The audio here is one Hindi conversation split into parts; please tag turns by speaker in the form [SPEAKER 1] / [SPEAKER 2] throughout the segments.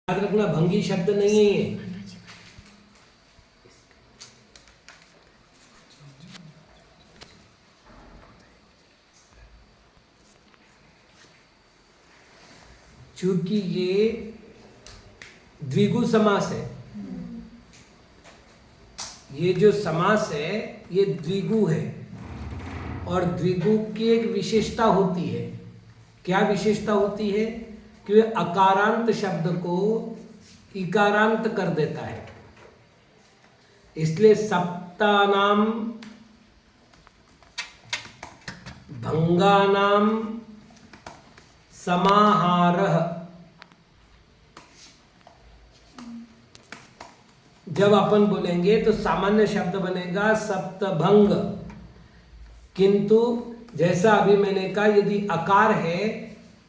[SPEAKER 1] याद रखना भंगी शब्द नहीं है ये। चूंकि ये द्विगु समास है, ये जो समास है ये द्विगु है और द्विगु की एक विशेषता होती है। क्या विशेषता होती है कि वे अकारांत शब्द को इकारांत कर देता है। इसलिए सप्तानाम भंगानाम समाहारः, जब अपन बोलेंगे तो सामान्य शब्द बनेगा सप्तभंग, किंतु जैसा अभी मैंने कहा यदि अकार है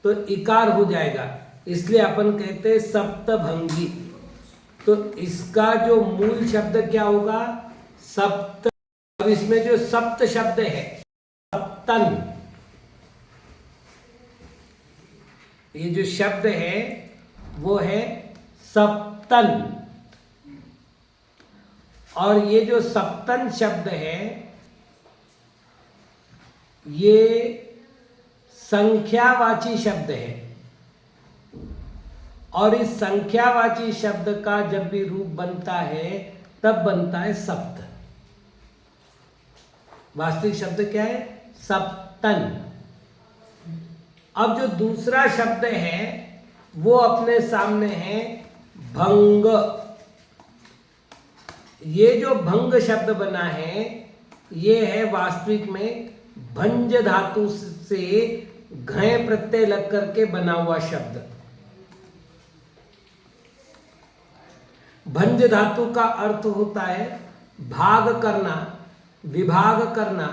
[SPEAKER 1] तो इकार हो जाएगा, इसलिए अपन कहते हैं सप्तभंगी। तो इसका जो मूल शब्द क्या होगा? सप्त। अब इसमें जो सप्त शब्द है सप्तन, ये जो शब्द है वो है सप्तन, और ये जो सप्तन शब्द है ये संख्यावाची शब्द है, और इस संख्यावाची शब्द का जब भी रूप बनता है तब बनता है सप्त। वास्तविक शब्द क्या है? सप्तन। अब जो दूसरा शब्द है वो अपने सामने है भंग। ये जो भंग शब्द बना है ये है वास्तविक में भंज धातु से घय प्रत्यय लग करके बना हुआ शब्द। भंज धातु का अर्थ होता है भाग करना, विभाग करना,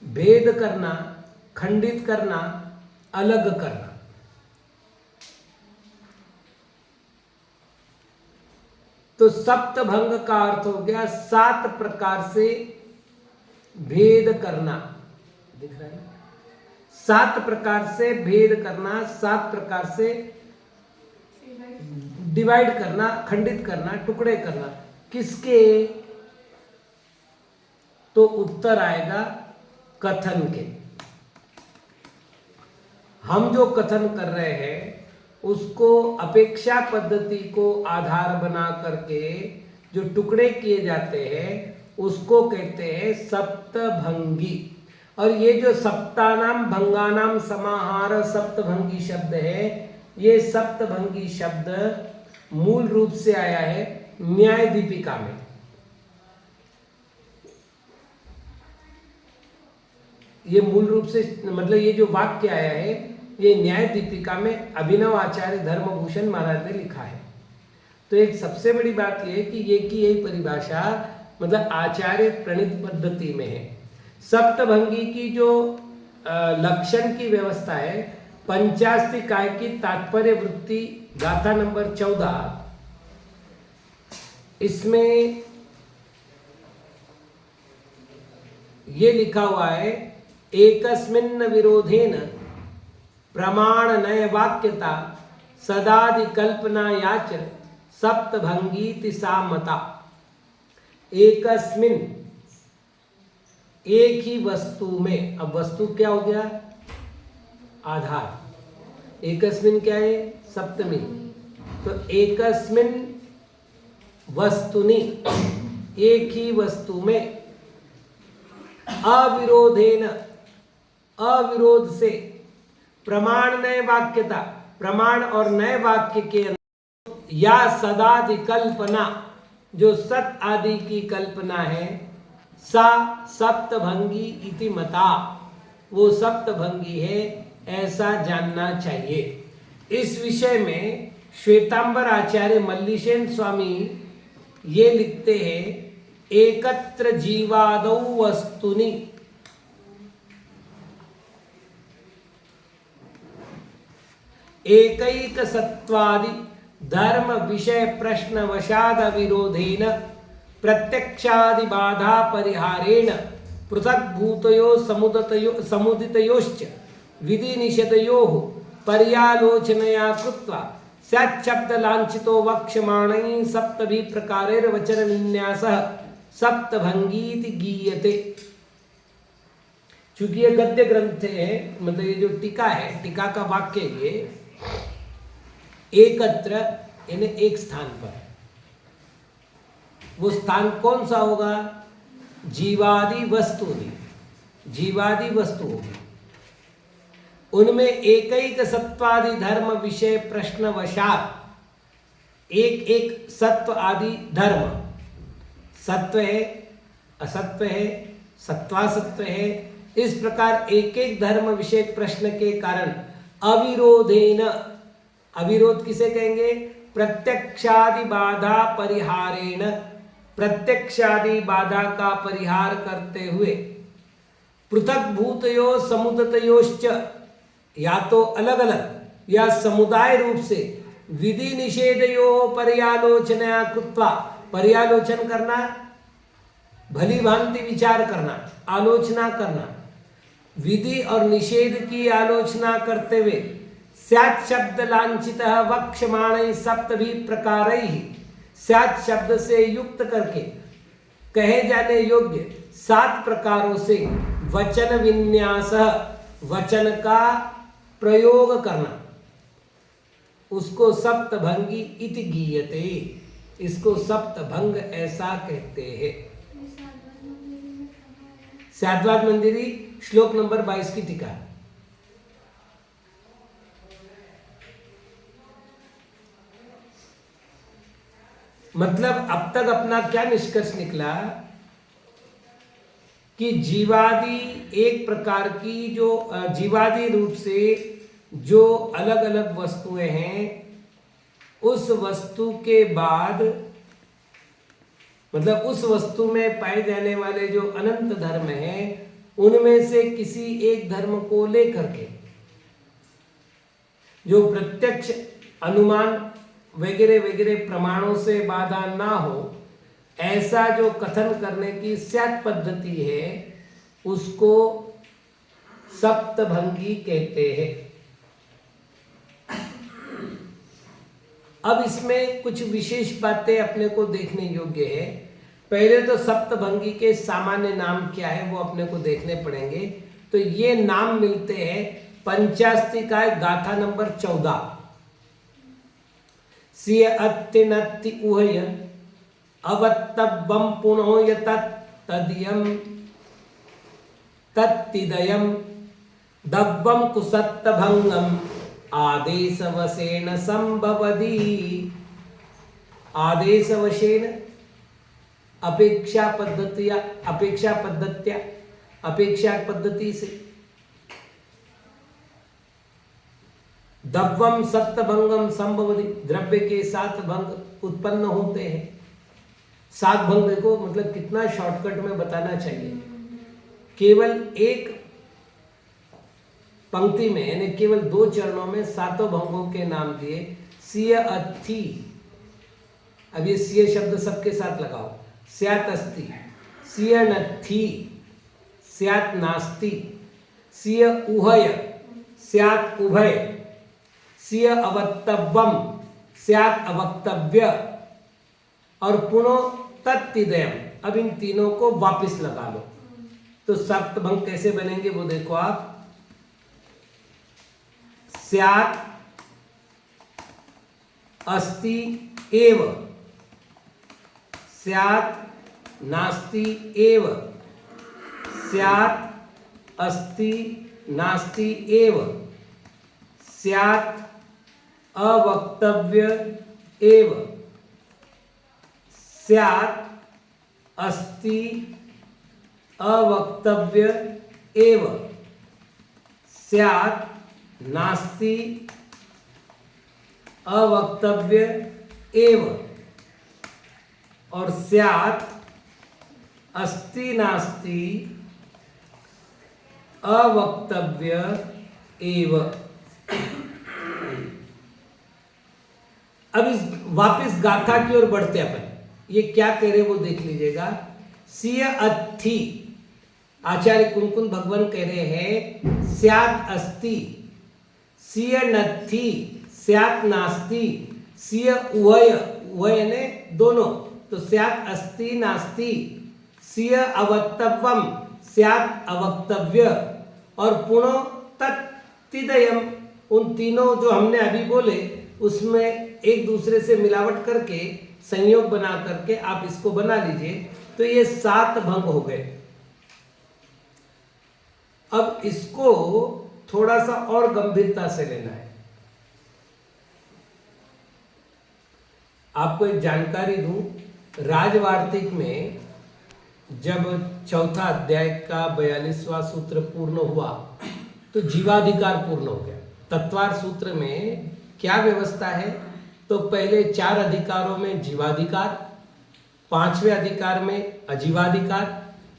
[SPEAKER 1] भेद करना, खंडित करना, अलग करना। तो सप्तभंग का अर्थ हो गया 7 प्रकार से भेद करना। दिख रहा है ना? 7 प्रकार से भेद करना, 7 प्रकार से डिवाइड करना, खंडित करना, टुकड़े करना। किसके? तो उत्तर आएगा कथन के। हम जो कथन कर रहे हैं उसको अपेक्षा पद्धति को आधार बना करके जो टुकड़े किए जाते हैं उसको कहते हैं सप्तभंगी। और ये जो सप्तानाम भंगानाम समाहार सप्तभंगी शब्द है, ये सप्तभंगी शब्द मूल रूप से आया है न्याय दीपिका में। ये मूल रूप से मतलब ये जो वाक्य आया है ये न्याय दीपिका में अभिनव आचार्य धर्मभूषण महाराज ने लिखा है। तो एक सबसे बड़ी बात यह है कि ये की यही परिभाषा मतलब आचार्य प्रणीत पद्धति में है। सप्तभंगी की जो लक्षण की व्यवस्था है, पंचास्ति काय की तात्पर्य वृत्ति गाथा नंबर 14, इसमें ये लिखा हुआ है एकस्मिन्न विरोधेन प्रमाण नय वाक्यता सदादि कल्पना याच सप्तभंगी सामता। एकस्मिन, एक ही वस्तु में। अब वस्तु क्या हो गया? आधार। एकस्मिन क्या है? सप्तमी। तो एकस्मिन वस्तुनि, एक ही वस्तु में अविरोधेन, अविरोध से, प्रमाण नय वाक्यता, प्रमाण और नए वाक्य के अंदर, या सदादि कल्पना, जो सत आदि की कल्पना है, सा सप्तभंगी इति मता, वो सप्तभंगी है ऐसा जानना चाहिए। इस विषय में श्वेतांबर आचार्य मल्लिशेन स्वामी ये लिखते हैं एकत्र जीवादौ वस्तुनि, एकैक सत्वादि धर्म विषय प्रश्न वशाद विरोधेन प्रत्यक्षादि बाधा परिहारेण पृथक भूतयो समुदितयोश्च विधि निषेधयोः पर्यालोचनया कृत्वा स्यात् शब्द लांछितो वक्ष्यमाणैः सप्तभी प्रकारेण वचन विन्यासः सप्तभंगीति गीयते। चूंकि ये गद्य ग्रंथ है, मतलब ये जो टीका है, टीका का वाक्य ये एकत्र यानी एक स्थान पर, वो स्थान कौन सा होगा? जीवादि वस्तु, जीवादि वस्तु होगी, उनमें एकैक सत्वादि धर्म विषय प्रश्न वशात एक एक सत्व आदि धर्म, सत्व है, असत्व है, सत्वासत्व है, इस प्रकार एक एक धर्म विषय प्रश्न के कारण अविरोधेन, अविरोध किसे कहेंगे? प्रत्यक्षादि बाधा परिहारेण, प्रत्यक्षादि बाधा का परिहार करते हुए पृथक भूतयो समुदतयोश्च, या तो अलग अलग या समुदाय रूप से विधि निषेधयो पर्यालोचनया कृत्वा, पर्यालोचन करना, भली भांति विचार करना, आलोचना करना, विधि और निषेध की आलोचना करते हुए स्यात् शब्द लांछितः वक्ष्यमाणैः सप्तभी प्रकारैः, स्यात् शब्द से युक्त करके कहे जाने योग्य 7 प्रकारों से वचन विन्यास, वचन का प्रयोग करना, उसको सप्तभंगी इति गीयते, इसको सप्तभंग ऐसा कहते हैं। शाद्वाद मंदिरी श्लोक नंबर 22 की टीका। मतलब अब तक अपना क्या निष्कर्ष निकला कि जीवादि एक प्रकार की जो जीवादि रूप से जो अलग अलग वस्तुएं हैं, उस वस्तु के बाद मतलब उस वस्तु में पाए जाने वाले जो अनंत धर्म हैं, उनमें से किसी एक धर्म को लेकर के जो प्रत्यक्ष अनुमान वगैरह वगैरह प्रमाणों से बाधा ना हो, ऐसा जो कथन करने की स्यात् पद्धति है, उसको सप्तभंगी कहते हैं। अब इसमें कुछ विशेष बातें अपने को देखने योग्य है। पहले तो सप्तभंगी के सामान्य नाम क्या है वो अपने को देखने पड़ेंगे। तो ये नाम मिलते हैं पंचास्तिकाय गाथा नंबर 14। सिय अत्ति नत्ति उहय अवत्तब्बम पुनः यतत् तदियम तत्तिदयम दब्बम कुसत्तभंगम आदेशवशेन संभवति। आदेशवशेन अपेक्षा पद्धतिया, अपेक्षा पद्धत्या, अपेक्षा पद्धति से, दब्बम सत्तभंगम संभवति, द्रव्य के 7 भंग उत्पन्न होते हैं। 7 भंग देखो मतलब कितना शॉर्टकट में बताना चाहिए। केवल एक पंक्ति में यानी केवल 2 चरणों में 7 भंगों के नाम दिए। सिय अत्थि, अब ये सिय शब्द सबके साथ लगाओ। स्यात् अस्ति, सिय नत्थि, स्यात् नास्ति, सिय उभय, स्यात् उभय, सिय अवक्तव्यम, स्यात् अवक्तव्य, और पुनः तत्तिदयम। अब इन तीनों को वापस लगा लो तो सप्तभंग कैसे बनेंगे वो देखो आप। स्यात् अस्ति एव, स्यात् नास्ति एव, स्यात् अस्ति नास्ति एव, स्यात् अवक्तव्य एव, स्यात् अस्ति अवक्तव्य एव, स्यात् नास्ति अवक्तव्य एव, और स्यात् अस्ति नास्ति अवक्तव्य एव। अब इस वापस गाथा की ओर बढ़ते अपन। ये क्या कह रहे वो देख लीजिएगा। सिय अत्थि, आचार्य कुंकुन भगवान कह रहे हैं स्यात् अस्ति, सिय नत्थि स्यात् नास्ति, सिय उभय, उभय ने दोनों, तो स्यात् अस्ति नास्ति, सिय अवक्तव्यम, स्यात् अवक्तव्य, और पुनो तत्तिदयम, उन तीनों जो हमने अभी बोले उसमें एक दूसरे से मिलावट करके संयोग बना करके आप इसको बना लीजिए, तो ये 7 भंग हो गए। अब इसको थोड़ा सा और गंभीरता से लेना है। आपको एक जानकारी दूं, राजवार्तिक में जब चौथा अध्याय का 42वां सूत्र पूर्ण हुआ तो जीवाधिकार पूर्ण हो गया। तत्वार सूत्र में क्या व्यवस्था है, तो पहले 4 अधिकारों में जीवाधिकार, 5वें अधिकार में अजीवाधिकार,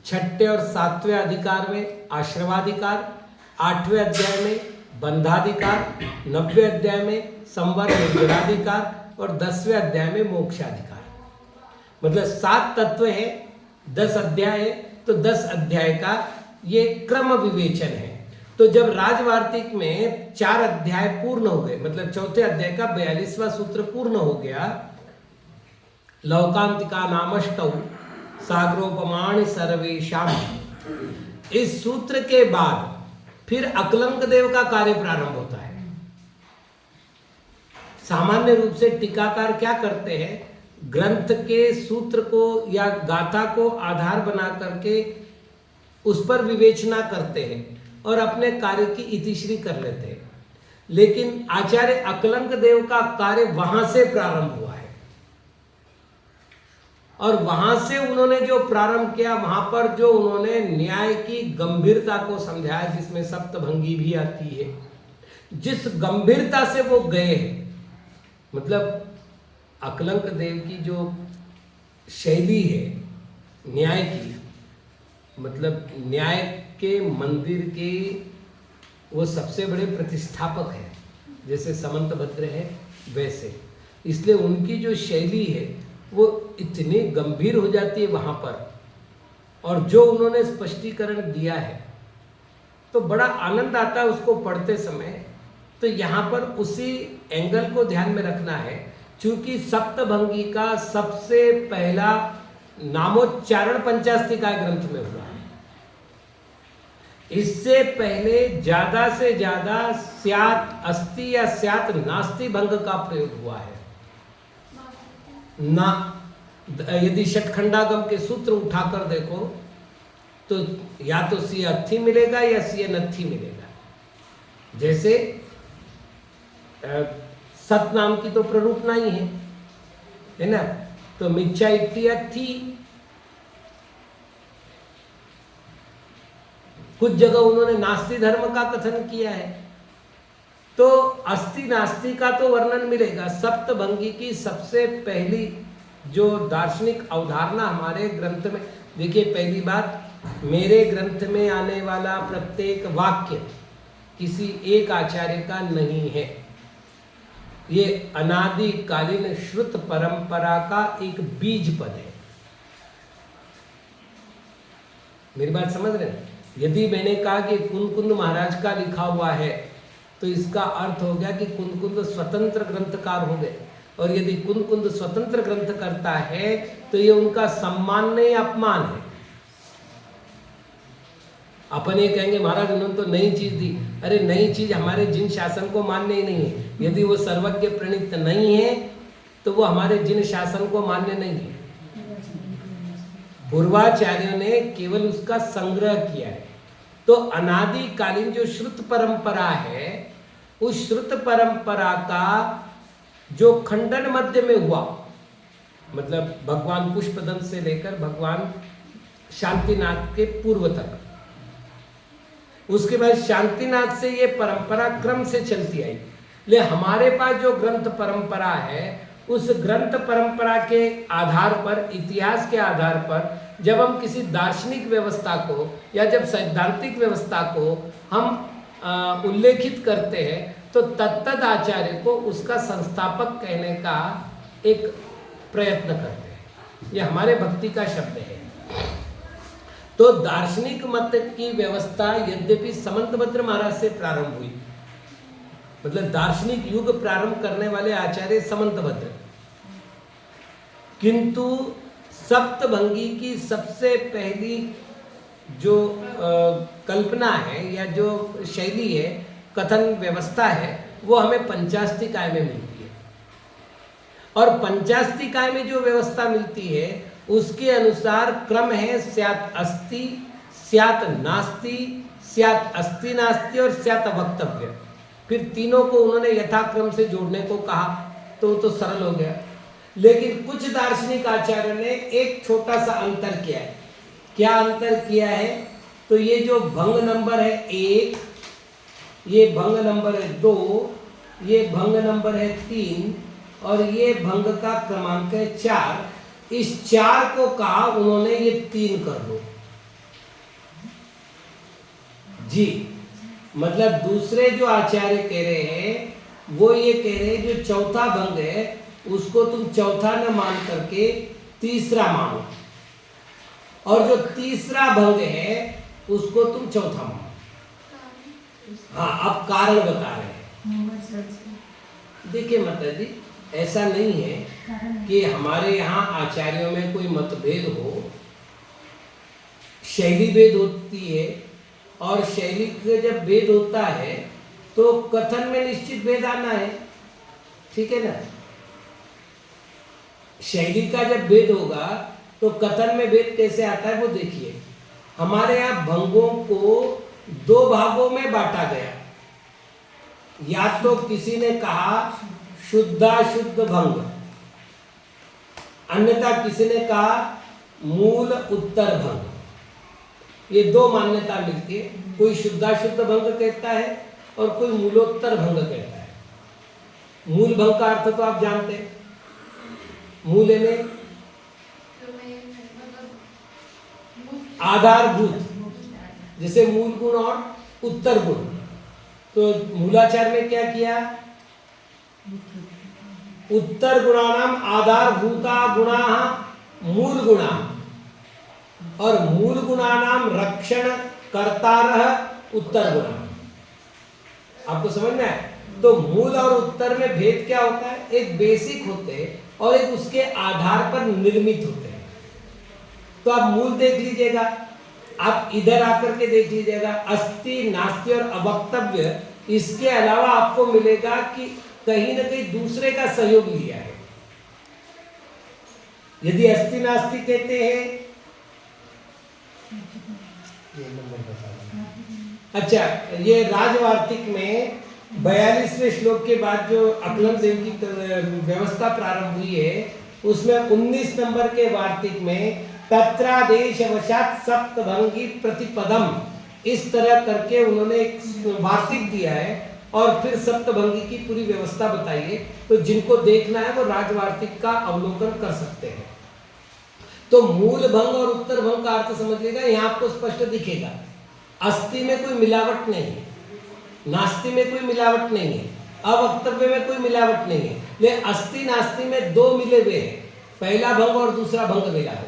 [SPEAKER 1] 6ठे और 7वें अधिकार में आश्रवाधिकार, 8वें अध्याय में बंधाधिकार, 9वें अध्याय में संवर निर्जराधिकार और 10वें अध्याय में मोक्षाधिकार। मतलब 7 तत्व है, 10 अध्याय है, तो 10 अध्याय का ये क्रम विवेचन है। तो जब राजवार्तिक में 4 अध्याय पूर्ण हो गए, मतलब चौथे अध्याय का 42वां सूत्र पूर्ण हो गया, लौकांतिका नामष्टौ सागरोपमाण सर्वेशाम, इस सूत्र के बाद फिर अकलंक देव का कार्य प्रारंभ होता है। सामान्य रूप से टीकाकार क्या करते हैं, ग्रंथ के सूत्र को या गाथा को आधार बना करके उस पर विवेचना करते हैं और अपने कार्य की इतिश्री कर लेते हैं। लेकिन आचार्य अकलंक देव का कार्य वहां से प्रारंभ हुआ है और वहां से उन्होंने जो प्रारंभ किया, वहां पर जो उन्होंने न्याय की गंभीरता को समझाया, जिसमें सप्तभंगी भी आती है, जिस गंभीरता से वो गए, मतलब अकलंक देव की जो शैली है न्याय की, मतलब न्याय के मंदिर के वो सबसे बड़े प्रतिष्ठापक हैं, जैसे समंतभद्र है वैसे, इसलिए उनकी जो शैली है वो इतनी गंभीर हो जाती है वहाँ पर, और जो उन्होंने स्पष्टीकरण दिया है तो बड़ा आनंद आता है उसको पढ़ते समय। तो यहाँ पर उसी एंगल को ध्यान में रखना है, क्योंकि सप्तभंगी का सबसे पहला नामोच्चारण पंचास्तिका ग्रंथ में हुआ है। इससे पहले ज्यादा से ज्यादा स्यात् अस्ति या स्यात् नास्ति भंग का प्रयोग हुआ है ना। यदि षटखंडागम के सूत्र उठाकर देखो तो या तो सी अर्थी मिलेगा या सी नथी मिलेगा। जैसे सत नाम की तो प्ररूपना ही है ना, तो मिच्छा इट्टी अथी। कुछ जगह उन्होंने नास्ति धर्म का कथन किया है, तो अस्ति नास्ति का तो वर्णन मिलेगा। सप्तभंगी की सबसे पहली जो दार्शनिक अवधारणा हमारे ग्रंथ में, देखिए पहली बात, मेरे ग्रंथ में आने वाला प्रत्येक वाक्य किसी एक आचार्य का नहीं है, ये अनादिकालीन श्रुत परंपरा का एक बीज पद है। मेरी बात समझ रहे हैं? यदि मैंने कहा कि कुंदकुंद महाराज का लिखा हुआ है तो इसका अर्थ हो गया कि कुंदकुंद स्वतंत्र ग्रंथकार हो गए, और यदि कुंदकुंद स्वतंत्र ग्रंथ करता है तो ये उनका सम्मान नहीं अपमान है। अपन ये कहेंगे महाराज उन्होंने तो नई चीज दी, अरे नई चीज हमारे जिन शासन को मान्य ही नहीं है। यदि वो सर्वज्ञ प्रणीत नहीं है तो वो हमारे जिन शासन को मान्य नहीं है। पूर्वाचार्यों ने केवल उसका संग्रह किया है। तो अनादिकालीन जो श्रुत परंपरा है, उस श्रुत परंपरा का जो खंडन मध्य में हुआ, मतलब भगवान पुष्पदंत से लेकर भगवान शांतिनाथ के पूर्व तक, उसके बाद शांतिनाथ से ये परंपरा क्रम से चलती आई। ले हमारे पास जो ग्रंथ परंपरा है, उस ग्रंथ परंपरा के आधार पर, इतिहास के आधार पर, जब हम किसी दार्शनिक व्यवस्था को या जब सैद्धांतिक व्यवस्था को हम उल्लेखित करते हैं तो तत्तद आचार्य को उसका संस्थापक कहने का एक प्रयत्न करते हैं। यह हमारे भक्ति का शब्द है। तो दार्शनिक मत की व्यवस्था यद्यपि समंतभद्र महाराज से प्रारंभ हुई, मतलब दार्शनिक युग प्रारंभ करने वाले आचार्य समंतभद्र। किंतु सप्तभंगी की सबसे पहली जो कल्पना है या जो शैली है, कथन व्यवस्था है, वो हमें पंचास्तिकाय में मिलती है। और पंचास्तिकाय में जो व्यवस्था मिलती है उसके अनुसार क्रम है स्यात् अस्ति, स्यात् नास्ति, स्यात् अस्ति नास्ति और स्यात् वक्तव्य। फिर तीनों को उन्होंने यथाक्रम से जोड़ने को कहा तो सरल हो गया। लेकिन कुछ दार्शनिक आचार्यों ने एक छोटा सा अंतर किया है। क्या अंतर किया है? तो ये जो भंग नंबर है 1, ये भंग नंबर है 2, ये भंग नंबर है 3 और ये भंग का क्रमांक है 4। इस 4 को कहा उन्होंने ये 3 कर दो जी। मतलब दूसरे जो आचार्य कह रहे हैं वो ये कह रहे हैं जो चौथा भंग है उसको तुम चौथा न मान करके तीसरा मानो, और जो तीसरा भंग है उसको तुम चौथा मानो। हाँ, अब कारण बता रहे हैं। देखिए माता जी, ऐसा नहीं है कि हमारे यहाँ आचार्यों में कोई मतभेद हो, शैली भेद होती है, और शैली का जब भेद होता है तो कथन में निश्चित भेद आना है, ठीक है ना। शैली का जब भेद होगा तो कथन में भेद कैसे आता है वो देखिए। हमारे यहाँ भंगों को 2 भागों में बांटा गया। या तो किसी ने कहा शुद्धाशुद्ध भंग, अन्यथा किसी ने कहा मूल उत्तर भंग। ये 2 मान्यता मिलती है। कोई शुद्धाशुद्ध भंग कहता है और कोई मूलोत्तर भंग कहता है। मूल भंग का अर्थ तो आप जानते हैं, मूल यानी आधारभूत, जैसे मूल गुण और उत्तर गुण। तो मूलाचार में क्या किया? उत्तर गुणानाम आधारभूता गुणा मूल गुणा, और मूल गुणानाम रक्षण कर्तारः उत्तर गुणा। आपको समझ में आया? तो मूल और उत्तर में भेद क्या होता है? एक बेसिक होते हैं और एक उसके आधार पर निर्मित होते हैं। तो आप मूल देख लीजिएगा, आप इधर आकर के देख लीजिएगा, अस्ति, नास्ति और अवक्तव्य। इसके अलावा आपको मिलेगा कि कहीं ना कहीं दूसरे का सहयोग लिया है। यदि अस्ति नास्ति कहते हैं, अच्छा, ये राजवार्तिक में 42वें श्लोक के बाद जो अकलन देव की व्यवस्था प्रारंभ हुई है उसमें 19 नंबर के वार्तिक में तत्रादेश वशात सप्तभंगी प्रतिपदम, इस तरह करके उन्होंने एक वार्तिक दिया है और फिर सप्तभंगी की पूरी व्यवस्था बताई है। तो जिनको देखना है वो राजवार्तिक का अवलोकन कर सकते हैं। तो मूल भंग और उत्तर भंग का अर्थ समझ लेगा, यहाँ आपको स्पष्ट दिखेगा। अस्ति में कोई मिलावट नहीं है, नास्ति में कोई मिलावट नहीं है, अवक्तव्य में कोई मिलावट नहीं है। लेकिन अस्ति नास्ति में 2 मिले हुए हैं, पहला भंग और दूसरा भंग मिला है,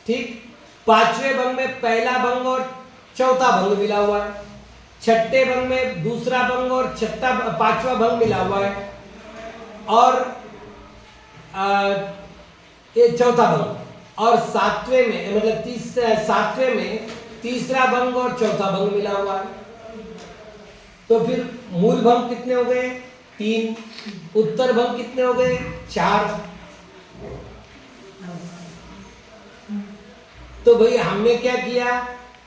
[SPEAKER 1] ठीक। 5वें भंग में पहला भंग और चौथा भंग मिला हुआ है। 6ठे भंग में दूसरा भंग और 5वां भंग मिला हुआ है, और ये चौथा भंग। और 7वें में मतलब 7वें में तीसरा भंग और चौथा भंग मिला हुआ है। तो फिर मूल भंग कितने हो गए? 3। उत्तर भंग कितने हो गए? 4। तो भाई हमने क्या किया?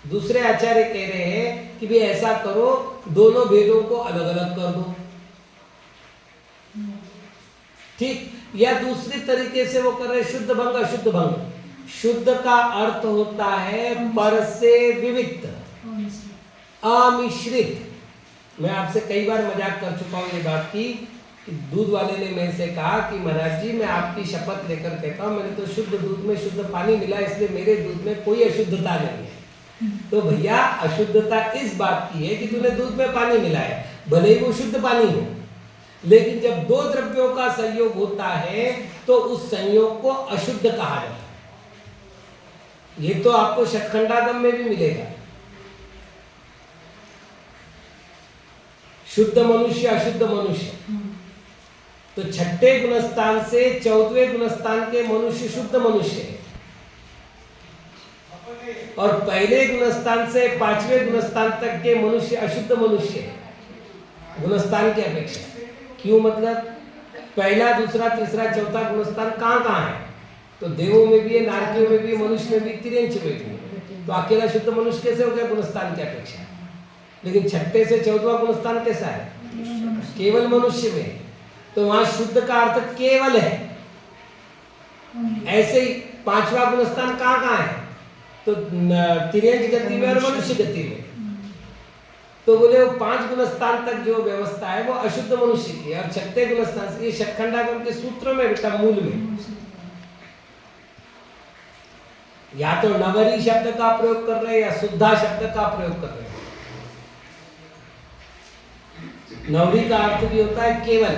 [SPEAKER 1] दूसरे आचार्य कह रहे हैं कि भाई ऐसा करो, दोनों भेदों को अलग अलग कर दो, ठीक। या दूसरी तरीके से वो कर रहे हैं शुद्ध भंग अशुद्ध भंग। शुद्ध का अर्थ होता है पर से विविक्त, अमिश्रित। मैं आपसे कई बार मजाक कर चुका हूं ये बात की कि दूध वाले ने मेरे से कहा कि महाराज जी मैं आपकी शपथ लेकर कहता हूं, मैंने तो शुद्ध दूध में शुद्ध पानी मिला, इसलिए मेरे दूध में कोई अशुद्धता नहीं है। तो भैया अशुद्धता इस बात की है कि तूने दूध में पानी मिलाया, भले ही वो शुद्ध पानी हो, लेकिन जब 2 द्रव्यों का संयोग होता है तो उस संयोग को अशुद्ध कहा जाता है। ये तो आपको षटखंडागम में भी मिलेगा। शुद्ध मनुष्य अशुद्ध मनुष्य। तो छठे गुणस्थान से 14वें गुणस्थान के मनुष्य शुद्ध मनुष्य है, और पहले गुणस्थान से 5वें गुणस्थान तक के मनुष्य अशुद्ध मनुष्य है गुणस्थान की अपेक्षा। क्यों? मतलब पहला, दूसरा, तीसरा, चौथा गुणस्थान कहाँ कहाँ है? तो देवों में भी है, नारकियों में भी, मनुष्य में भी, तिर्यंच में भी है। तो अकेला शुद्ध मनुष्य कैसे हो गया गुणस्थान की अपेक्षा? लेकिन छठे से 14वां गुणस्थान कैसा है? केवल मनुष्य में। तो वहां शुद्ध का अर्थ केवल है। ऐसे ही 5वां गुणस्थान कहाँ कहाँ है? तो तिर्यंच गति में और मनुष्य गति में। तो बोले वो 5 गुणस्थान तक जो व्यवस्था है वो अशुद्ध मनुष्य की है, और छठे गुणस्थान से, ये षटखंडागम के सूत्रों में बेटा, मूल में, या तो नवरी शब्द का प्रयोग कर रहे हैं या शुद्धा शब्द का प्रयोग कर रहे हैं। नवरी का अर्थ भी होता है केवल,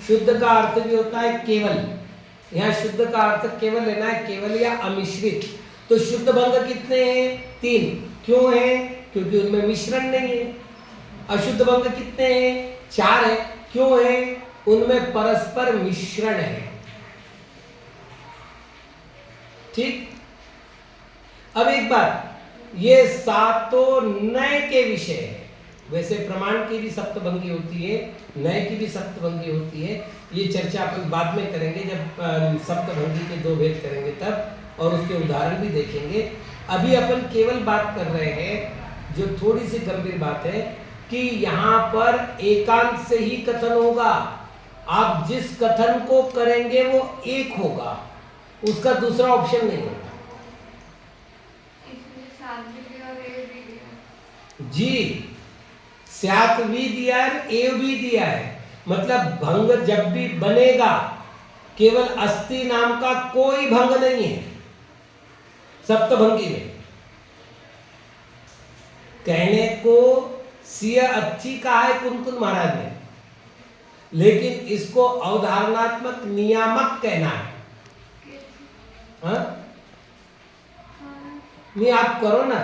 [SPEAKER 1] शुद्ध का अर्थ भी होता है केवल। यहाँ शुद्ध का अर्थ केवल लेना है, केवल या अमिश्रित। तो शुद्ध भंग कितने हैं? 3। क्यों है? क्योंकि उनमें मिश्रण नहीं है। अशुद्ध भंग कितने हैं? 4 है। क्यों है? उनमें परस्पर मिश्रण है। ठीक। अब एक बात, ये सातों नए के विषय है। वैसे प्रमाण की भी सप्तभंगी होती है, नए की भी सप्तभंगी होती है। ये चर्चा अपन बाद में करेंगे जब सप्तभंगी के 2 भेद करेंगे तब, और उसके उदाहरण भी देखेंगे। अभी अपन केवल बात कर रहे हैं, जो थोड़ी सी गंभीर बात है, कि यहाँ पर एकांत से ही कथन होगा। आप जिस कथन को करेंगे वो एक होगा, उसका दूसरा ऑप्शन नहीं होगा। जी, स्यात भी दिया है, एव भी दिया है। मतलब भंग जब भी बनेगा, केवल अस्थि नाम का कोई भंग नहीं है सप्तभंगी में। कहने को सिय अच्छी कहा है कुनकुन महाराज ने, लेकिन इसको अवधारणात्मक नियामक कहना है। हाँ? नहीं, आप करो ना।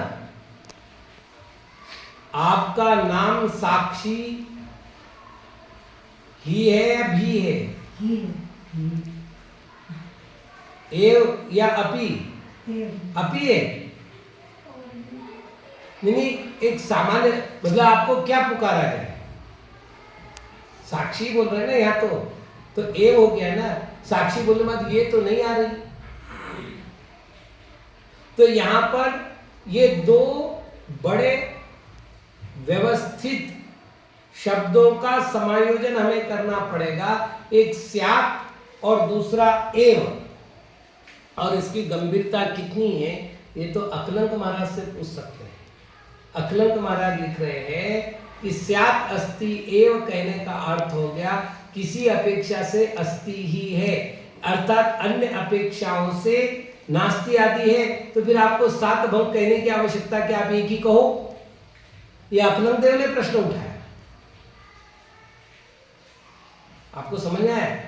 [SPEAKER 1] आपका नाम साक्षी ही है या भी है? एव या अपी? अपी है। नहीं, एक सामान्य, मतलब आपको क्या पुकारा जाए? साक्षी बोल रहे हैं ना यहाँ, तो एव हो गया ना। साक्षी बोलने बाद ये तो नहीं आ रही। तो यहाँ पर ये 2 बड़े व्यवस्थित शब्दों का समायोजन हमें करना पड़ेगा, एक स्यात् और दूसरा एव। और इसकी गंभीरता कितनी है ये तो अकलंक महाराज से पूछ सकते हैं। अकलंक महाराज लिख रहे हैं कि स्यात् अस्ति एव कहने का अर्थ हो गया किसी अपेक्षा से अस्ति ही है, अर्थात अन्य अपेक्षाओं से नास्ति आदि है। तो फिर आपको 7 भंग कहने की आवश्यकता क्या? आप एक ही कहो। यह अकलंक देव ने प्रश्न उठाया। आपको समझ में आया?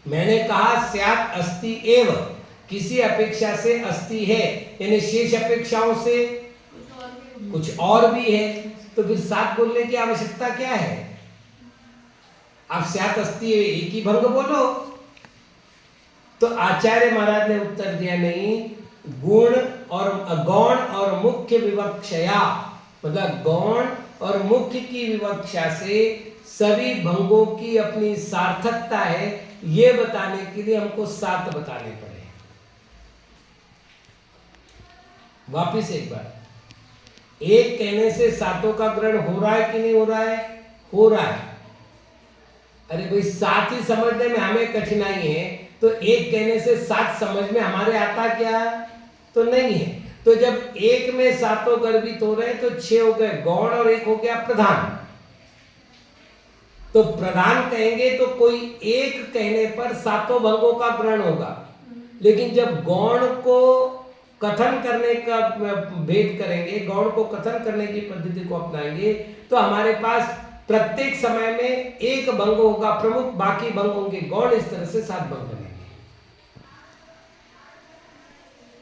[SPEAKER 1] मैंने कहा स्यात् अस्ति एव, किसी अपेक्षा से अस्ति है, यानी शेष अपेक्षाओं से कुछ और भी है। तो फिर 7 बोलने की आवश्यकता क्या है? आप स्यात् अस्ति एक ही भंग बोलो। तो आचार्य महाराज ने उत्तर दिया, नहीं, गुण और गौण और मुख्य विवक्षया, मतलब गौण और मुख्य की विवक्षा से सभी भंगों की अपनी सार्थकता है, ये बताने के लिए हमको 7 बताने पड़े। वापिस एक बार, एक कहने से 7 का ग्रहण हो रहा है कि नहीं हो रहा है? हो रहा है। अरे भाई 7 ही समझने में हमें कठिनाई है, तो एक कहने से 7 समझ में हमारे आता क्या? तो नहीं है। तो जब एक में 7 गर्भित हो रहे तो 6 हो गए गौण और 1 हो गया प्रधान। तो प्रधान कहेंगे तो कोई एक कहने पर 7 भंगों का ग्रहण होगा, लेकिन जब गौण को कथन करने का भेद करेंगे, गौण को कथन करने की पद्धति को अपनाएंगे, तो हमारे पास प्रत्येक समय में एक भंग होगा प्रमुख, बाकी भंग होंगे गौण। इस तरह से 7 भंग बनेंगे।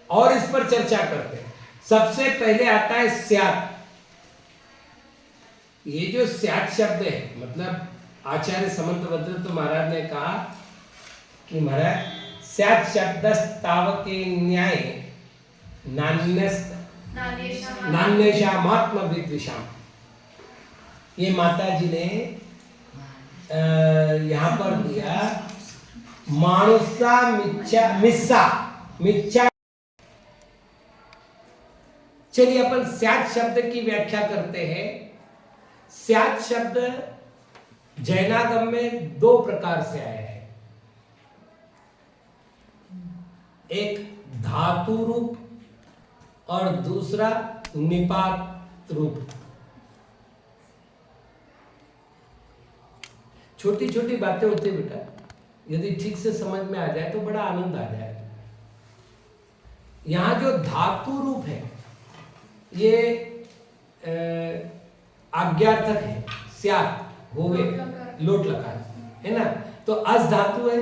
[SPEAKER 1] और इस पर चर्चा करते हैं। सबसे पहले आता है स्यात्। ये जो स्यात् शब्द है, मतलब आचार्य समंतभद्र महाराज ने कहा कि महाराज स्यात् शब्दस्तावके न्याय नान्येषामात्म विद्विषाम। ये माता जी ने यहाँ पर दिया मानुषा मिच्छा मिच्छा। चलिए अपन स्यात् शब्द की व्याख्या करते हैं। स्यात् शब्द जैनागम में दो प्रकार से आया है, एक धातु रूप और दूसरा निपात रूप। छोटी छोटी बातें होती है बेटा, यदि ठीक से समझ में आ जाए तो बड़ा आनंद आ जाए। यहां जो धातु रूप है ये आज्ञार्थक है, स्यात् होवे लोट लकार है ना, तो अस धातु है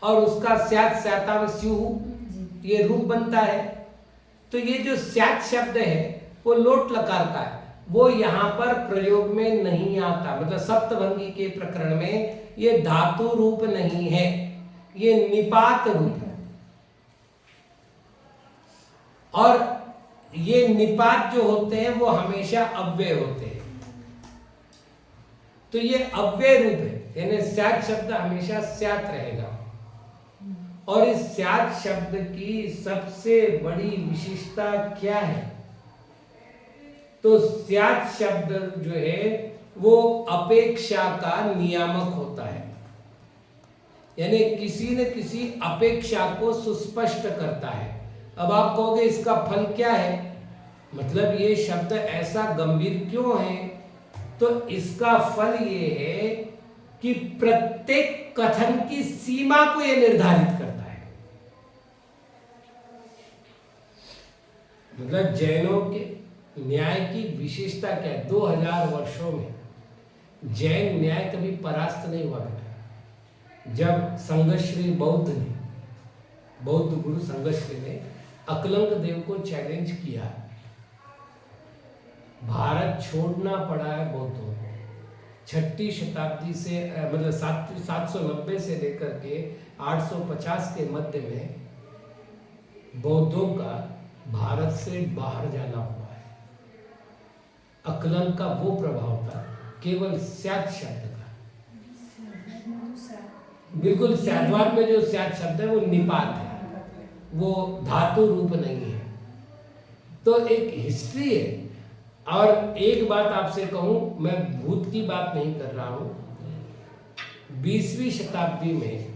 [SPEAKER 1] और उसका स्यात् स्याताव स्युः ये रूप बनता है। तो ये जो स्यात् शब्द है वो लोट लकार का है, वो यहाँ पर प्रयोग में नहीं आता। मतलब सप्तभंगी के प्रकरण में ये धातु रूप नहीं है, ये निपात रूप है। और ये निपात जो होते हैं वो हमेशा अव्यय होते हैं, तो ये अव्यय रूप है, यानी स्यात् शब्द हमेशा स्यात् रहेगा। और इस स्यात् शब्द की सबसे बड़ी विशेषता क्या है? तो स्यात् शब्द जो है वो अपेक्षा का नियामक होता है, यानी किसी न किसी अपेक्षा को सुस्पष्ट करता है। अब आप कहोगे इसका फल क्या है, मतलब ये शब्द ऐसा गंभीर क्यों है? तो इसका फल ये है कि प्रत्येक कथन की सीमा को ये निर्धारित करता है। मतलब जैनों के न्याय की विशेषता क्या है? 2000 वर्षों में जैन न्याय कभी परास्त नहीं हुआ बेटा। जब संघश्री बौद्ध गुरु संघश्री ने अकलंक देव को चैलेंज किया, भारत छोड़ना पड़ा है बौद्धों को। 6ठी शताब्दी से मतलब 790 से लेकर के 850 के मध्य में बौद्धों का भारत से बाहर जाना हुआ है। अकलंक का वो प्रभाव था केवल स्यात् शब्द का। बिल्कुल स्याद्वाद में जो स्यात् शब्द है वो निपात है, वो धातु रूप नहीं है। तो एक हिस्ट्री है। और एक बात आपसे कहूं, मैं भूत की बात नहीं कर रहा हूं। 20वीं शताब्दी में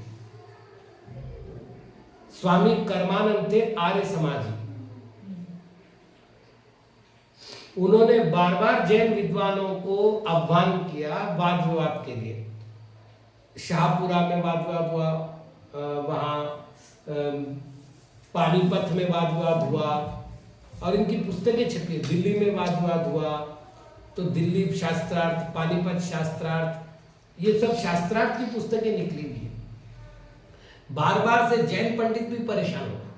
[SPEAKER 1] स्वामी कर्मानंद थे आर्य समाजी। उन्होंने बार बार जैन विद्वानों को आह्वान किया वाद विवाद के लिए। शाहपुरा में वाद विवाद हुआ, वहां पानीपत में वाद विवाद हुआ, और इनकी पुस्तकें छपी। दिल्ली में वाद विवाद हुआ तो दिल्ली शास्त्रार्थ, पानीपत शास्त्रार्थ, ये सब शास्त्रार्थ की पुस्तकें निकली हुई है। बार बार से जैन पंडित भी परेशान हो गए।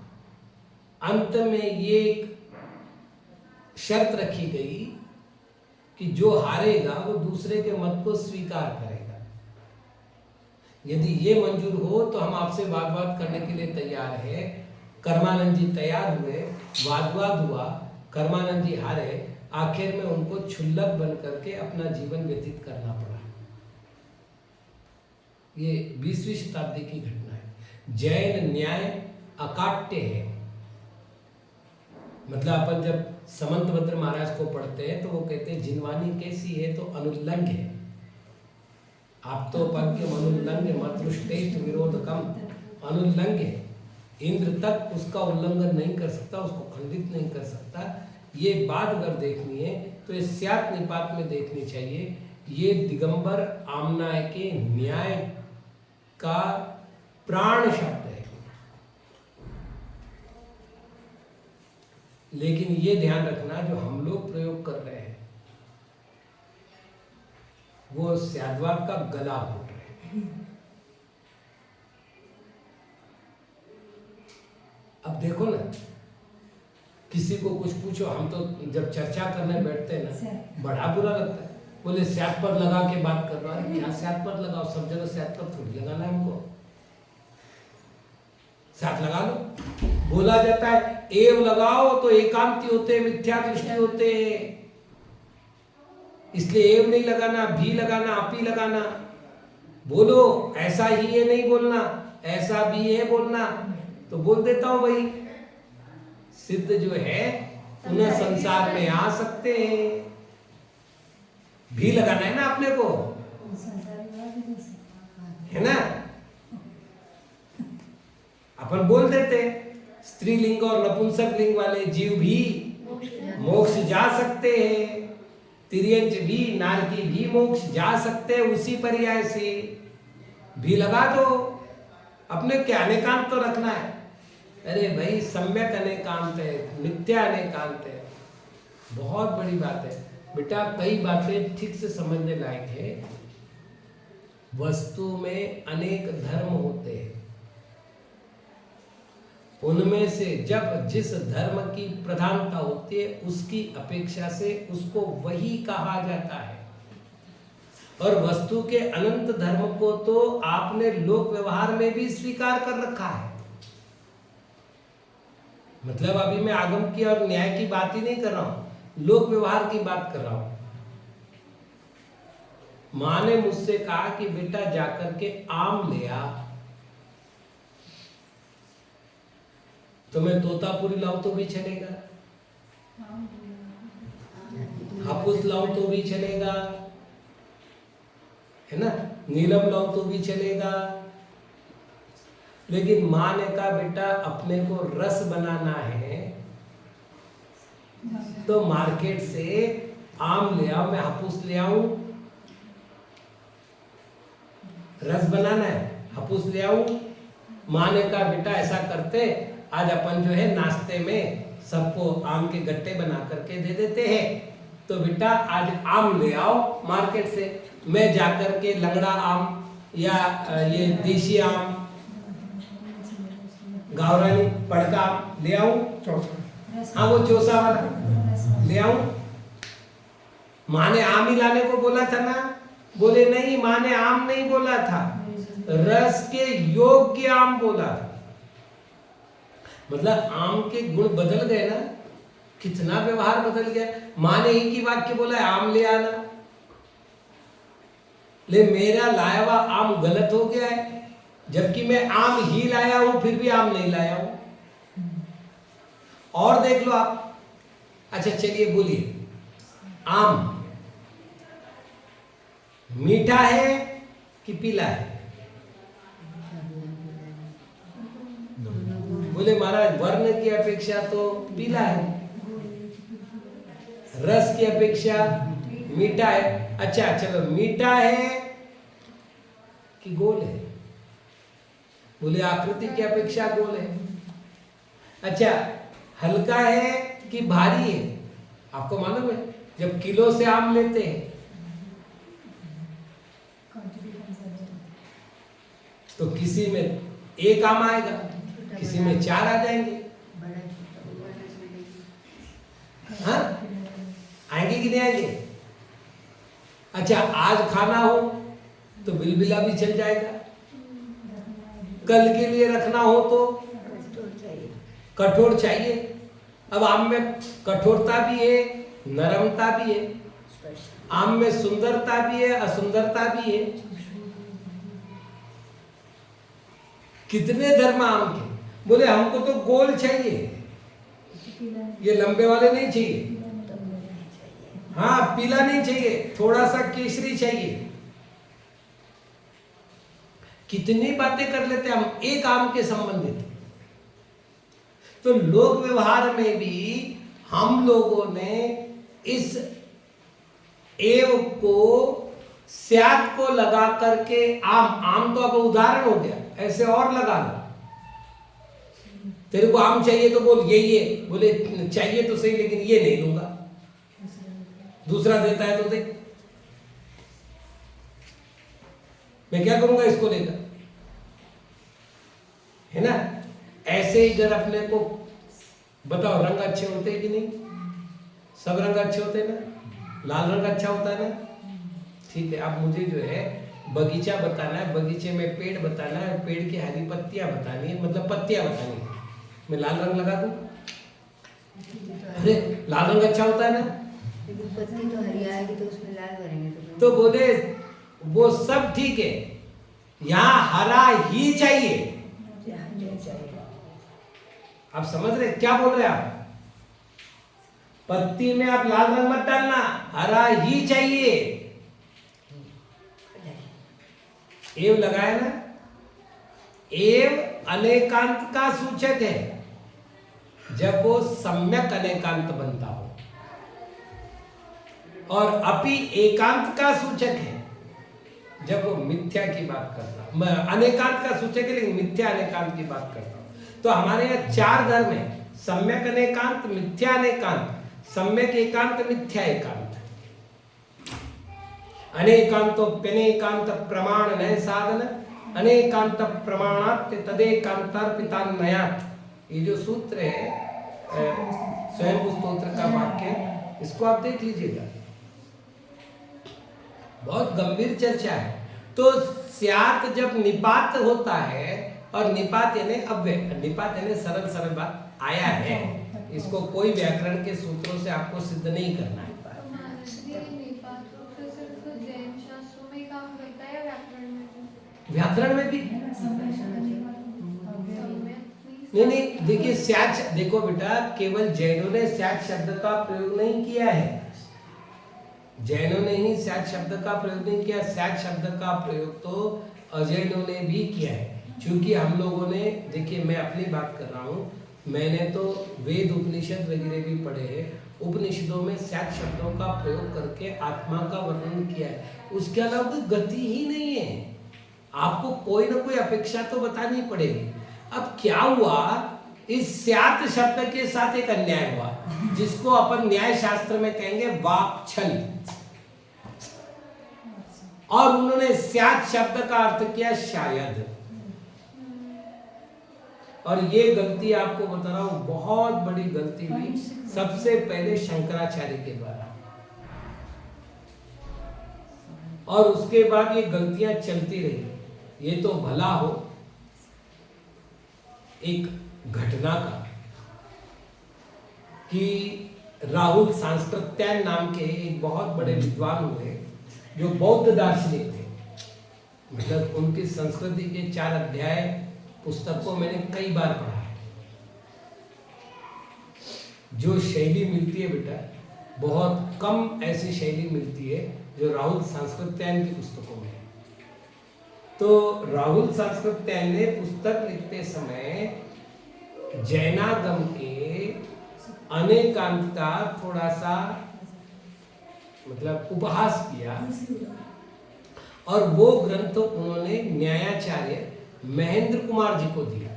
[SPEAKER 1] अंत में ये एक शर्त रखी गई कि जो हारेगा वो दूसरे के मत को स्वीकार करेगा। यदि ये मंजूर हो तो हम आपसे वाद विवाद करने के लिए तैयार है। कर्मानंद जी तैयार हुए, वाद विवाद हुआ, कर्मानंद जी हारे, आखिर में उनको क्षुल्लक बन करके अपना जीवन व्यतीत करना पड़ा। ये 20वीं शताब्दी की घटना है। जैन न्याय अकाट्य है। मतलब अपन जब समंतभद्र महाराज को पढ़ते हैं तो वो कहते हैं जिनवानी कैसी है तो अनुल्लंघ है। आप तो पद के अनुल्लंघ मतृष्टेष्ट विरोधकम, अनुल्लंघ है। इंद्र तक उसका उल्लंघन नहीं कर सकता, उसको खंडित नहीं कर सकता। ये बात अगर देखनी है तो ये स्यात् निपात में देखनी चाहिए। ये दिगंबर आमनाय के न्याय का प्राण शब्द है। लेकिन ये ध्यान रखना, जो हम लोग प्रयोग कर रहे हैं वो स्याद्वाद का गला घोट रहे हैं। अब देखो ना, किसी को कुछ पूछो, हम तो जब चर्चा करने बैठते हैं ना बड़ा बुरा लगता है। बोले स्यात पद लगा के बात कर रहा है। क्या स्यात पद लगाओ, सब जगह स्यात पद थोड़ी लगाना है हमको। स्यात लगा लो। बोला जाता है एव लगाओ तो एकांती होते, मिथ्या दृष्टि होते, इसलिए एव नहीं लगाना, भी लगाना, आपी लगाना। बोलो ऐसा ही है नहीं बोलना, ऐसा भी है बोलना। तो बोल देता हूं भाई, सिद्ध जो है पुनः संसार में आ सकते हैं। भी लगाना है ना अपने को, है ना। अपन बोल देते स्त्रीलिंग और नपुंसक लिंग वाले जीव भी मोक्ष जा सकते हैं, तिर्यंच भी, नारकी भी मोक्ष जा सकते हैं उसी पर्याय से। भी लगा दो, अपने क्या अनेकांत तो रखना है। अरे भाई सम्यक अनेकांत है, मिथ्या अनेकांत है, बहुत बड़ी बात है बेटा। कई बातें ठीक से समझने लायक है। वस्तु में अनेक धर्म होते हैं, उनमें से जब जिस धर्म की प्रधानता होती है उसकी अपेक्षा से उसको वही कहा जाता है। और वस्तु के अनंत धर्म को तो आपने लोक व्यवहार में भी स्वीकार कर रखा है। मतलब अभी मैं आगम की और न्याय की बात ही नहीं कर रहा हूं, लोक व्यवहार की बात कर रहा हूं। मां ने मुझसे कहा कि बेटा जाकर के आम ले आ, तो मैं तोतापुरी लाऊं तो भी चलेगा, हापुस लाऊं तो भी चलेगा, है ना, नीलम लाऊं तो भी चलेगा। लेकिन मां ने कहा बेटा अपने को रस बनाना है तो मार्केट से आम ले आओ, मैं हापुस ले आऊं। रस बनाना है, हापुस ले आऊं। मां ने कहा बेटा ऐसा करते, आज अपन जो है नाश्ते में सबको आम के गट्टे बना करके दे देते हैं। तो बेटा आज आम ले आओ मार्केट से, मैं जाकर के लंगड़ा आम या ये देशी आम, गावरानी पड़का ले आऊं, हाँ वो चौसा वाला ले आऊं। माँ ने आम ही लाने को बोला था ना? बोले नहीं, माँ ने आम नहीं बोला था, रस के योग्य आम बोला था। मतलब आम के गुण बदल गए ना, कितना व्यवहार बदल गया। माँ ने एक ही वाक्य बोला है आम ले आना, ले मेरा लाया हुआ आम गलत हो गया है, जबकि मैं आम ही लाया हूं फिर भी आम नहीं लाया हूं। और देख लो आप। अच्छा चलिए बोलिए, आम मीठा है कि पीला है? बोले महाराज वर्ण की अपेक्षा तो पीला है, रस की अपेक्षा मीठा है। अच्छा चलो मीठा है कि गोल है? बोले आकृति की अपेक्षा गोल है। अच्छा हल्का है कि भारी है? आपको मालूम है जब किलो से आम लेते हैं तो किसी में एक आम आएगा, किसी में 4 आ जाएंगे। हाँ आएंगे कि नहीं आएंगे? अच्छा आज खाना हो तो बिलबिला भी चल जाएगा, कल के लिए रखना हो तो कठोर चाहिए। अब आम में कठोरता भी है, नरमता भी है, आम में सुंदरता भी है, असुंदरता भी है। कितने धर्म आम के? बोले हमको तो गोल चाहिए, ये लंबे वाले नहीं चाहिए। हाँ पीला नहीं चाहिए, थोड़ा सा केसरी चाहिए। कितनी बातें कर लेते हम एक आम के संबंधित। तो लोक व्यवहार में भी हम लोगों ने इस एव को स्यात को लगा करके आम तो अब उदाहरण हो गया, ऐसे और लगा लो। तेरे को आम चाहिए तो बोल ये बोले चाहिए तो सही लेकिन ये नहीं लूंगा, दूसरा देता है तो दे, मैं क्या करूंगा इसको लेकर, है ना। ऐसे ही जब अपने को बताओ रंग अच्छे होते हैं कि नहीं? सब रंग अच्छे होते हैं ना, लाल रंग अच्छा होता है ना, ठीक है, अब मुझे जो है बगीचा बताना है, बगीचे में पेड़ बताना है, पेड़ की हरी पत्तियां बतानी है, मतलब पत्तियां बतानी है। मैं लाल रंग लगा दूं? अरे लाल रंग अच्छा होता है ना?
[SPEAKER 2] पत्ती तो हरी आएगी तो उसमें लाल भरेंगे
[SPEAKER 1] तो बोले वो सब ठीक है, यहाँ हरा ही चाहिए। आप समझ रहे क्या बोल रहे हैं आप? पत्ती में आप लाल रंग मत डालना, हरा ही चाहिए। एव लगाया ना? एव अनेकांत का सूचक है जब वो सम्यक अनेकांत बनता हो, और अपि एकांत का सूचक है जब वो मिथ्या की बात करता हूं। अनेकांत का सूचक है लेकिन मिथ्या अनेकांत की बात करता हूं। तो हमारे यहाँ 4 धर्म है, सम्यक अनेकांत, मिथ्या अनेकांत, सम्यक एकांत, मिथ्या एकांत। अनेकांतोप्यनेकांत प्रमाण नय साधन, अनेकांत प्रमाणात तदेकांतार्पितान्मयात्। ये जो सूत्र है स्वयं स्तोत्र का वाक्य, इसको आप देख लीजिएगा, बहुत गंभीर चर्चा है। तो स्यात जब निपात होता है, और निपात यानी अव्यय, निपात यानी सरल सरल बात आया है, इसको कोई व्याकरण के सूत्रों से आपको सिद्ध नहीं करना है। व्याकरण में भी नहीं, देखिए स्याच, देखो बेटा, केवल जैनों ने स्याच शब्द का प्रयोग नहीं किया है, जैनों ने ही स्याच शब्द का प्रयोग नहीं किया, स्याच शब्द का प्रयोग तो अजैनों ने भी किया है। क्योंकि हम लोगों ने, देखिए मैं अपनी बात कर रहा हूँ, मैंने तो वेद उपनिषद वगैरह भी पढ़े हैं, उपनिषदों में स्याच शब्दों का प्रयोग करके आत्मा का वर्णन किया है, उसके अलावा कोई गति ही नहीं है। आपको कोई ना कोई अपेक्षा तो बतानी पड़ेगी। अब क्या हुआ, इस स्यात शब्द के साथ एक अन्याय हुआ, जिसको अपन न्याय शास्त्र में कहेंगे वाक्छल, और उन्होंने स्यात शब्द का अर्थ किया शायद। और ये गलती आपको बता रहा हूं, बहुत बड़ी गलती हुई सबसे पहले शंकराचार्य के द्वारा, और उसके बाद ये गलतियां चलती रही। ये तो भला हो एक घटना का कि राहुल सांस्कृत्यायन नाम के एक बहुत बड़े विद्वान हुए, जो बौद्ध दार्शनिक थे। मतलब उनकी संस्कृति के 4 अध्याय पुस्तकों मैंने कई बार पढ़ा है। जो शैली मिलती है बेटा, बहुत कम ऐसी शैली मिलती है जो राहुल सांस्कृत्यायन की पुस्तकों में है। तो राहुल सांस्कृत्यायन ने पुस्तक लिखते समय जैनागम के अनेकांत का थोड़ा सा मतलब उपहास किया, और वो ग्रंथ उन्होंने न्यायाचार्य महेंद्र कुमार जी को दिया।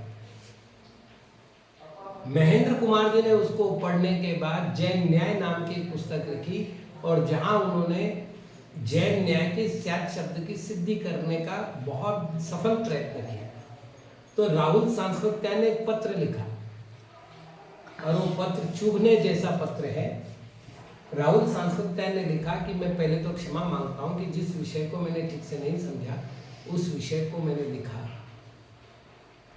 [SPEAKER 1] महेंद्र कुमार जी ने उसको पढ़ने के बाद जैन न्याय नाम की एक पुस्तक लिखी, और जहां उन्होंने जैन न्याय के स्यात शब्द की सिद्धि करने का बहुत सफल प्रयत्न किया। तो राहुल सांस्कृत्यायन ने एक पत्र लिखा, और वो पत्र चुभने जैसा पत्र है। राहुल सांस्कृत्यायन ने लिखा कि मैं पहले तो क्षमा मांगता हूं कि जिस विषय को मैंने ठीक से नहीं समझा, उस विषय को मैंने लिखा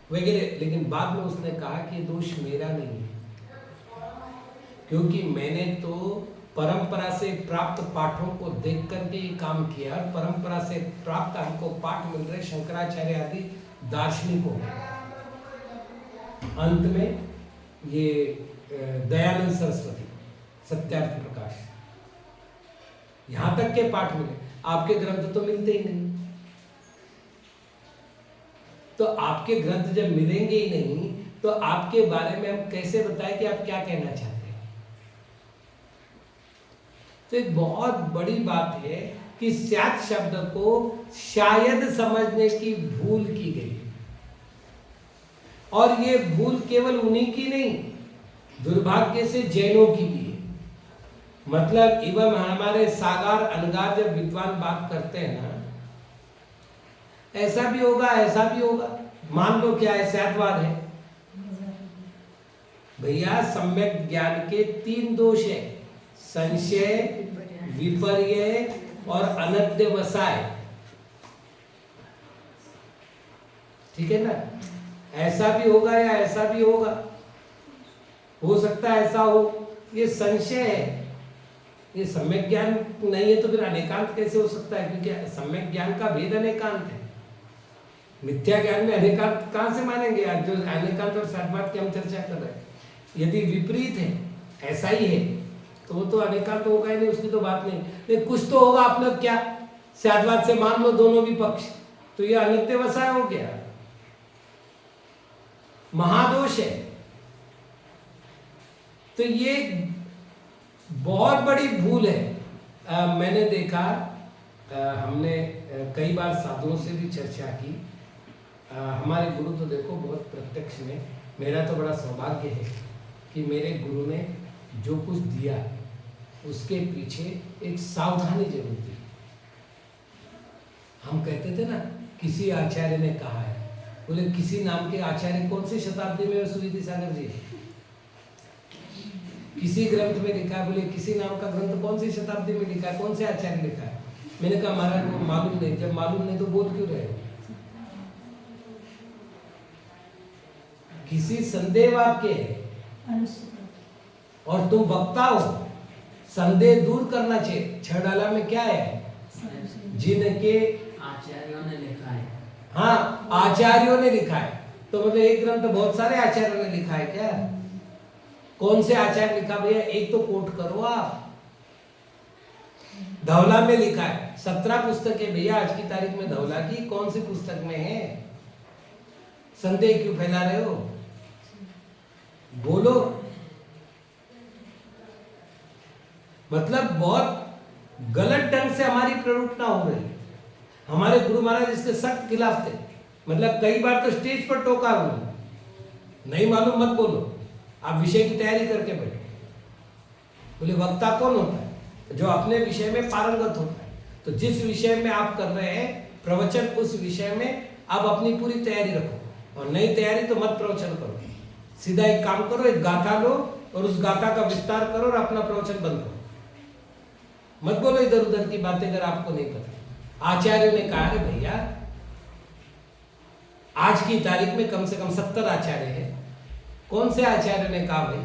[SPEAKER 1] वगैरह, लेकिन बाद में उसने कहा कि ये दोष मेरा नहीं है, क्योंकि मैंने तो परंपरा से प्राप्त पाठों को देख करके ये काम किया, और परंपरा से प्राप्त हमको पाठ मिल रहे शंकराचार्य आदि दार्शनिकों। अंत में ये दयानंद सरस्वती, सत्यार्थ प्रकाश, यहां तक के पाठ मिले, आपके ग्रंथ तो मिलते ही नहीं। तो आपके ग्रंथ जब मिलेंगे ही नहीं, तो आपके बारे में हम कैसे बताएं कि आप क्या कहना चाहते हैं? तो एक बहुत बड़ी बात है कि स्यात शब्द को शायद समझने की भूल की गई, और ये भूल केवल उन्हीं की नहीं, दुर्भाग्य से जैनों की भी है। मतलब एवं हमारे सागार अनगार जब विद्वान बात करते हैं ना, ऐसा भी होगा ऐसा भी होगा, मान लो क्या है, स्यातवाद है भैया। सम्यक ज्ञान के 3 दोष है, संशय, विपर्य और अनध्यवसाय, ठीक है ना। ऐसा भी होगा या ऐसा भी होगा, हो सकता है ऐसा हो, ये संशय है। ये सम्यक ज्ञान नहीं है तो फिर अनेकांत कैसे हो सकता है? क्योंकि सम्यक ज्ञान का भेद अनेकांत है। मिथ्या ज्ञान में अनेकांत कहां से मानेंगे? आज जो अनेकांत और सद्भाव की हम चर्चा कर रहे हैं, यदि विपरीत है, ऐसा ही है, तो वो तो अनेकांत होगा ही नहीं, उसकी तो बात नहीं। लेकिन कुछ तो होगा, आपने क्या सद्भाव से मान लो दोनों भी पक्ष, तो ये अनित्यवसाय हो गया, महादोष है। तो ये बहुत बड़ी भूल है। मैंने देखा, हमने कई बार साधुओं से भी चर्चा की। हमारे गुरु तो देखो बहुत प्रत्यक्ष में, मेरा तो बड़ा सौभाग्य है कि मेरे गुरु ने जो कुछ दिया उसके पीछे एक सावधानी जरूर थी। हम कहते थे ना, किसी आचार्य ने कहा है, बोले किसी नाम के आचार्य कौन सी शताब्दी में सुविधि सागर जी? किसी ग्रंथ में लिखा है, बोले किसी नाम का ग्रंथ कौन सी शताब्दी में लिखा है, कौन से आचार्य लिखा है? मैंने कहा महाराज को मालूम नहीं। जब मालूम नहीं तो बोल क्यों रहे हो? किसी संदेह वाक्य है और तुम वक्ता हो, संदेह दूर करना चाहिए। छह डाला में क्या है? जिनके
[SPEAKER 3] आचार्यों ने लिखा है।
[SPEAKER 1] हाँ, आचार्यों ने लिखा है, तो मतलब एक ग्रंथ बहुत सारे आचार्यों ने लिखा है क्या? कौन से आचार्य लिखा भैया? एक तो कोट करो आप। धवला में लिखा है, 17 पुस्तकें भैया आज की तारीख में धवला की, कौन सी पुस्तक में है? संदेह क्यों फैला रहे हो? बोलो। मतलब बहुत गलत ढंग से हमारी प्ररूपना हो रही है। हमारे गुरु महाराज इसके सख्त खिलाफ थे। मतलब कई बार तो स्टेज पर टोका उन्होंने, नहीं मालूम मत बोलो, आप विषय की तैयारी करके बैठो। बोले वक्ता कौन होता है? जो अपने विषय में पारंगत होता है। तो जिस विषय में आप कर रहे हैं प्रवचन, उस विषय में आप अपनी पूरी तैयारी रखो, और नई तैयारी तो मत प्रवचन करो। सीधा एक काम करो, एक गाथा लो और उस गाथा का विस्तार करो और अपना प्रवचन बंद करो। मत बोलो इधर उधर की बातें अगर आपको नहीं पता। आचार्यों ने कहा है भैया, आज की तारीख में कम से कम 70 आचार्य हैं। कौन से आचार्य ने कहा भाई?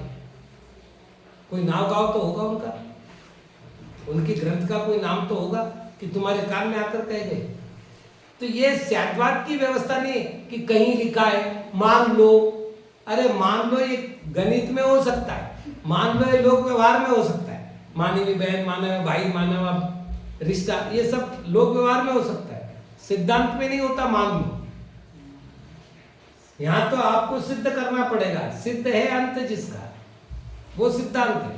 [SPEAKER 1] कोई नाव गाँव तो होगा उनका, उनकी ग्रंथ का कोई नाम तो होगा कि तुम्हारे कान में आकर कह गए। तो ये सद्भाव की व्यवस्था नहीं कि कहीं लिखा है मान लो। अरे मान लो ये गणित में हो सकता है, मान लो ये लोक व्यवहार में हो सकता है, मानवी बहन, मानव भाई, मानव रिश्ता, ये सब लोक व्यवहार में हो सकता है, सिद्धांत में नहीं होता मान लो। यहां तो आपको सिद्ध करना पड़ेगा। सिद्ध है अंत जिसका, वो सिद्धांत है।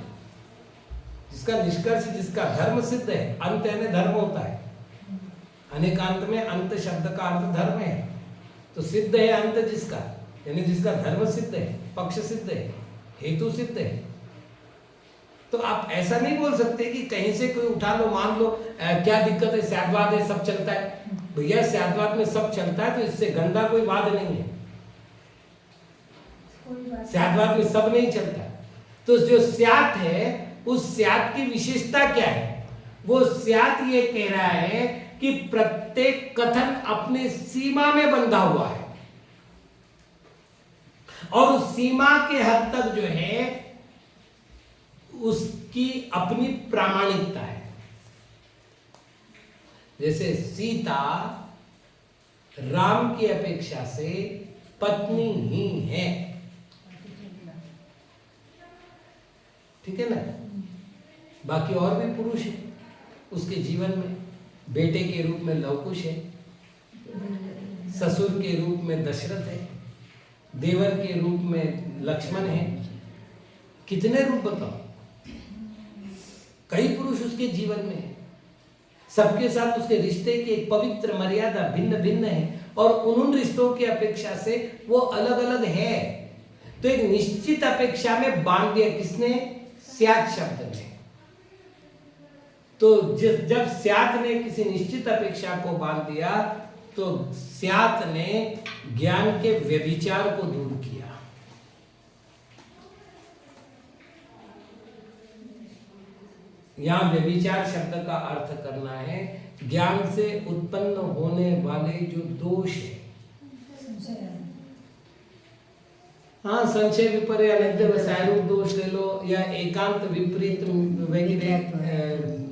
[SPEAKER 1] जिसका निष्कर्ष, जिसका धर्म सिद्ध है, अंत यानी धर्म होता है। अनेकांत में अंत शब्द का अर्थ धर्म है। तो सिद्ध है अंत जिसका, यानी जिसका धर्म सिद्ध है, पक्ष सिद्ध है, हेतु सिद्ध है। तो आप ऐसा नहीं बोल सकते कि कहीं से कोई उठा लो, मान लो क्या दिक्कत है, सद्वाद है, सब चलता है। भैया सद्वाद में सब चलता है, तो इससे गंदा कोई वाद नहीं है। सद्वाद में सब नहीं चलता। तो जो स्यात है, उस स्यात की विशेषता क्या है? वो स्यात ये कह रहा है कि प्रत्येक कथन अपनी सीमा में बंधा हुआ है, और उस सीमा के हद तक जो है उसकी अपनी प्रामाणिकता है। जैसे सीता राम की अपेक्षा से पत्नी ही है, ठीक है ना। बाकी और भी पुरुष है उसके जीवन में। बेटे के रूप में लवकुश है, ससुर के रूप में दशरथ है, देवर के रूप में लक्ष्मण है। कितने रूप बताओ? कई पुरुष उसके जीवन में है। सबके साथ उसके रिश्ते की एक पवित्र मर्यादा भिन्न भिन्न है, और उन रिश्तों की अपेक्षा से वो अलग अलग है। तो एक निश्चित अपेक्षा में बांध दिया किसने? स्यात शब्द ने। तो जब स्यात ने किसी निश्चित अपेक्षा को बांध दिया, तो स्यात ने ज्ञान के व्यभिचार को दूर किया। यहाँ व्यभिचार शब्द का अर्थ करना है ज्ञान से उत्पन्न होने वाले जो दोष है। हाँ, संशय विपर्य अनद्य रसायनिक दोष ले लो या एकांत विपरीत वगैरह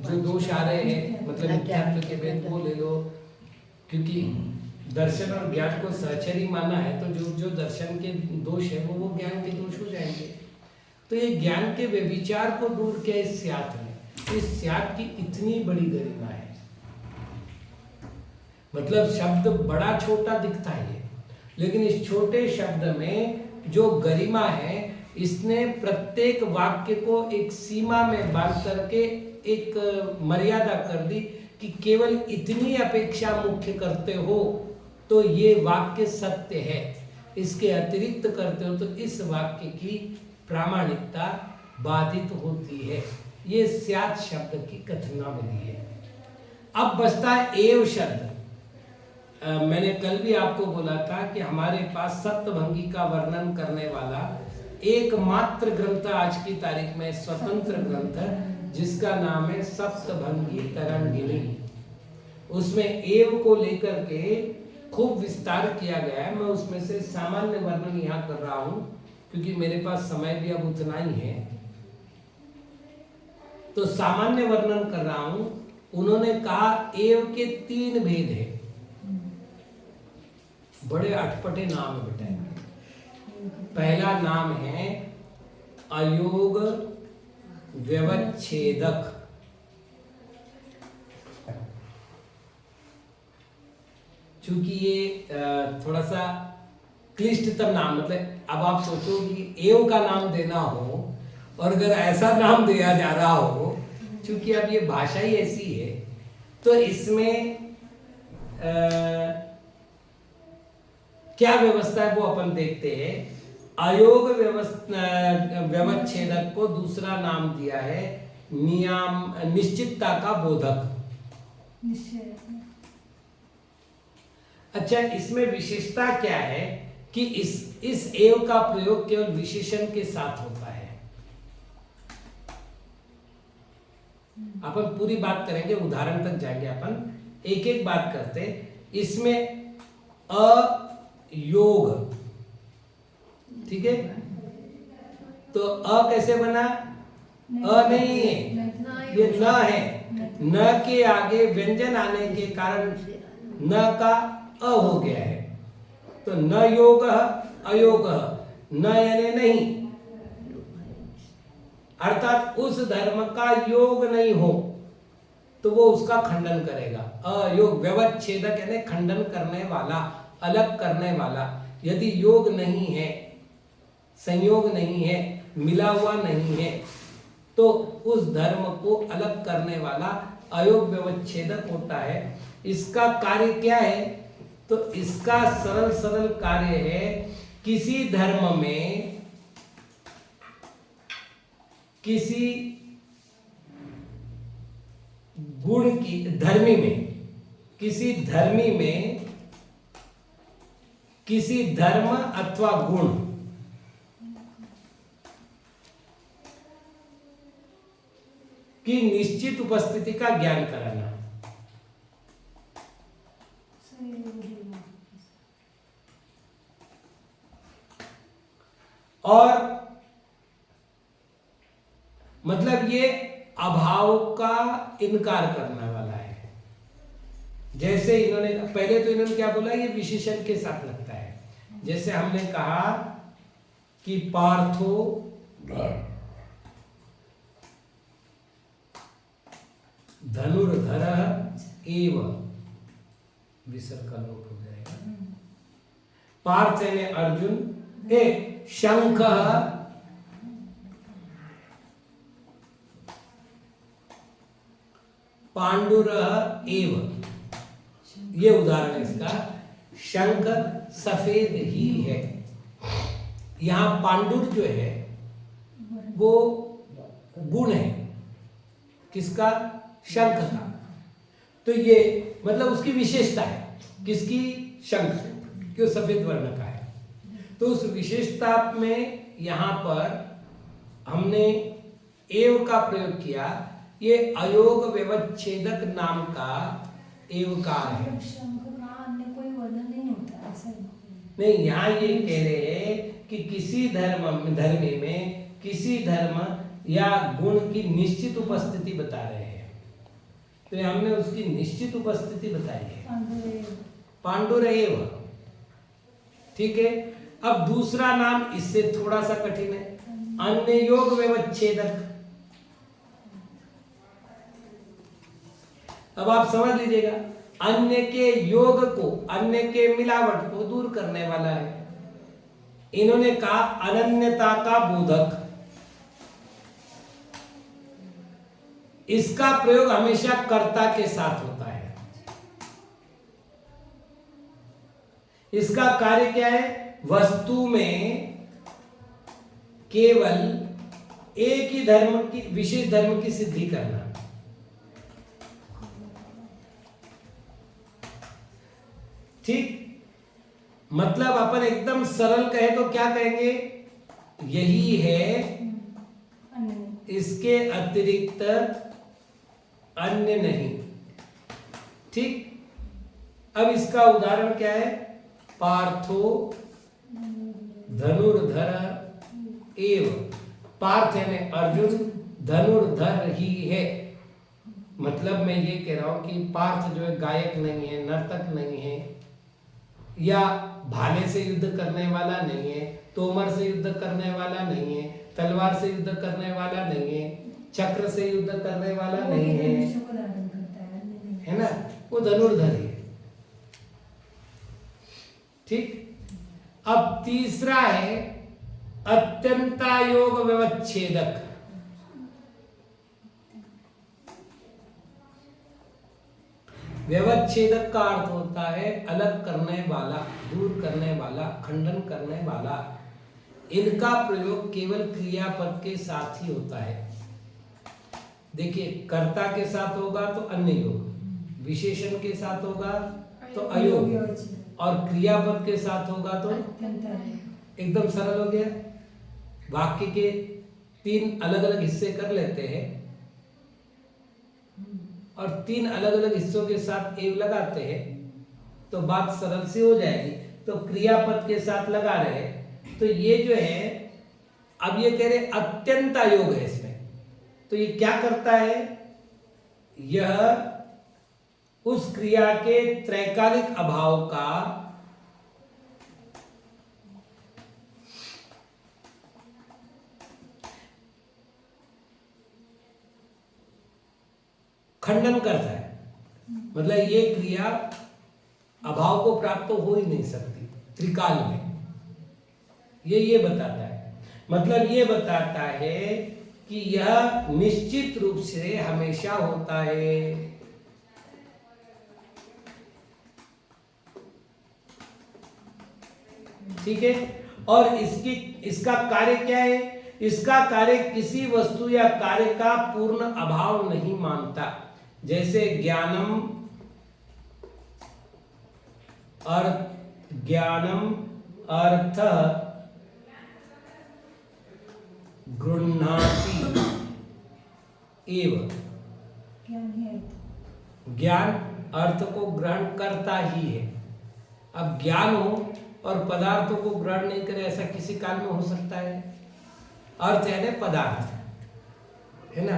[SPEAKER 1] जो दोष आ रहे हैं, मतलब मिथ्यात्व के भेद वो ले लो। क्योंकि दर्शन और ज्ञान को सहचरी माना है, तो जो जो दर्शन के दोष है वो ज्ञान के दोष हो जाएंगे। तो ये ज्ञान के व्यभिचार को दूर किया इस स्यात में। इस स्यात की इतनी बड़ी गरिमा है, मतलब शब्द बड़ा छोटा दिखता है, लेकिन इस छोटे शब्द में जो गरिमा है, इसने प्रत्येक वाक्य को एक सीमा में बांध करके एक मर्यादा कर दी कि केवल इतनी अपेक्षा मुख्य करते हो तो ये वाक्य सत्य है, इसके अतिरिक्त करते हो तो इस वाक्य की प्रामाणिकता बाधित होती है। ये स्यात् शब्द की कथनावली है। अब बचता है एव शब्द। मैंने कल भी आपको बोला था कि हमारे पास सप्तभंगी का वर्णन करने वाला एकमात्र ग्रंथ आज की तारीख में स्वतंत्र ग्रंथ है, जिसका नाम है सप्तभंगी तरंगिणी। उसमें एव को लेकर के खूब विस्तार किया गया है। मैं उसमें से सामान्य वर्णन यहाँ कर रहा हूँ क्योंकि मेरे पास समय भी अब उतना ही है, तो सामान्य वर्णन कर रहा हूं। उन्होंने कहा एव के 3 भेद है। बड़े अटपटे नाम है बेटा। पहला नाम है अयोग व्यवच्छेदक। चूंकि ये थोड़ा सा क्लिष्टतम नाम, मतलब अब आप सोचो कि एव का नाम देना हो और अगर ऐसा नाम दिया जा रहा हो, क्योंकि अब ये भाषा ही ऐसी है, तो इसमें क्या व्यवस्था है वो अपन देखते हैं। अयोग व्यवच्छेदक को दूसरा नाम दिया है निश्चितता का बोधक। अच्छा, इसमें विशेषता क्या है कि इस एव का प्रयोग केवल विशेषण के साथ होता है। अपन पूरी बात करेंगे, उदाहरण तक जाएंगे, अपन एक एक बात करते। इसमें अयोग, ठीक है, तो अ कैसे बना? अ नहीं है, ये न है। न के आगे व्यंजन आने के कारण न का अ हो गया है, तो न योग अयोग, न यानी नहीं, अर्थात उस धर्म का योग नहीं हो तो वो उसका खंडन करेगा। अयोग व्यवच्छेदक यानी खंडन करने वाला, अलग करने वाला। यदि योग नहीं है, संयोग नहीं है, मिला हुआ नहीं है, तो उस धर्म को अलग करने वाला अयोग व्यवच्छेदक होता है। इसका कार्य क्या है? तो इसका सरल सरल कार्य है, किसी धर्म में, किसी गुण की, धर्मी में, किसी धर्मी में किसी धर्म अथवा गुण की निश्चित उपस्थिति का ज्ञान कराना। और मतलब ये अभाव का इनकार करने वाला है। जैसे इन्होंने पहले तो इन्होंने क्या बोला, ये विशेषण के साथ लगता है। जैसे हमने कहा कि पार्थो धनुर्धर एव, विसर्ग का लोप हो जाएगा। पार्थ यानी अर्जुन, शंख पांडुर एव, ये उदाहरण है इसका। शंख सफेद ही है। यहां पांडुर जो है वो गुण है, किसका? शंख का। तो ये मतलब उसकी विशेषता है, किसकी? शंख, क्यों सफेद वर्ण का है। तो उस विशेषता में यहां पर हमने एव का प्रयोग किया ये अयोग व्यवच्छेदक नाम का एवकार है।
[SPEAKER 4] मतलब शंख का अन्य कोई वर्णन नहीं होता ऐसा ही।
[SPEAKER 1] नहीं, यहाँ ये कह रहे हैं कि किसी धर्मी में किसी धर्म या गुण की निश्चित उपस्थिति बता रहे हैं, तो हमने उसकी निश्चित उपस्थिति बताई है, पांडुरेव। ठीक है। अब दूसरा नाम इससे थोड़ा सा कठिन है, अन्य योग व्यवच्छेदक। अब आप समझ लीजिएगा, अन्य के योग को, अन्य के मिलावट को दूर करने वाला है। इन्होंने कहा अनन्यता का बोधक। इसका प्रयोग हमेशा कर्ता के साथ होता है। इसका कार्य क्या है? वस्तु में केवल एक ही धर्म की, विशेष धर्म की सिद्धि करना। ठीक। मतलब अपन एकदम सरल कहे तो क्या कहेंगे? यही है, इसके अतिरिक्त अन्य नहीं। ठीक। अब इसका उदाहरण क्या है? पार्थो धनुर्धर एव। पार्थ यानी अर्जुन धनुर्धर ही है। मतलब मैं ये कह रहा हूं कि पार्थ जो है गायक नहीं है, नर्तक नहीं है, या भाले से युद्ध करने वाला नहीं है, तोमर से युद्ध करने वाला नहीं है, तलवार से युद्ध करने वाला नहीं है, चक्र से युद्ध करने वाला नहीं है ना, वो धनुर्धर है। ठीक। अब तीसरा है अत्यंतायोग व्यवच्छेदक। व्यवच्छेदक का अर्थ होता है अलग करने वाला, दूर करने वाला, खंडन करने वाला। इनका प्रयोग केवल क्रियापद के साथ ही होता है। देखिए, कर्ता के साथ होगा तो अन्य योग, विशेषण के साथ होगा तो अयोग, और क्रियापद के साथ होगा तो एकदम सरल हो गया। वाक्य के 3 अलग अलग हिस्से कर लेते हैं और 3 अलग अलग हिस्सों के साथ एव लगाते हैं तो बात सरल सी हो जाएगी। तो क्रियापद के साथ लगा रहे, तो ये जो है, अब ये कह रहे अत्यंत योग है इसमें, तो ये क्या करता है? यह उस क्रिया के त्रैकालिक अभाव का खंडन करता है। मतलब ये क्रिया अभाव को प्राप्त हो ही नहीं सकती त्रिकाल में, ये बताता है। मतलब ये बताता है कि यह निश्चित रूप से हमेशा होता है। ठीक है। और इसका कार्य क्या है? इसका कार्य किसी वस्तु या कार्य का पूर्ण अभाव नहीं मानता। जैसे ज्ञानम अर्थ गृह्णाति एव। ज्ञान अर्थ को ग्रहण करता ही है। अब ज्ञान हो और पदार्थों को ग्रहण नहीं करे, ऐसा किसी काल में हो सकता है? अर्थ यानी पदार्थ, है ना।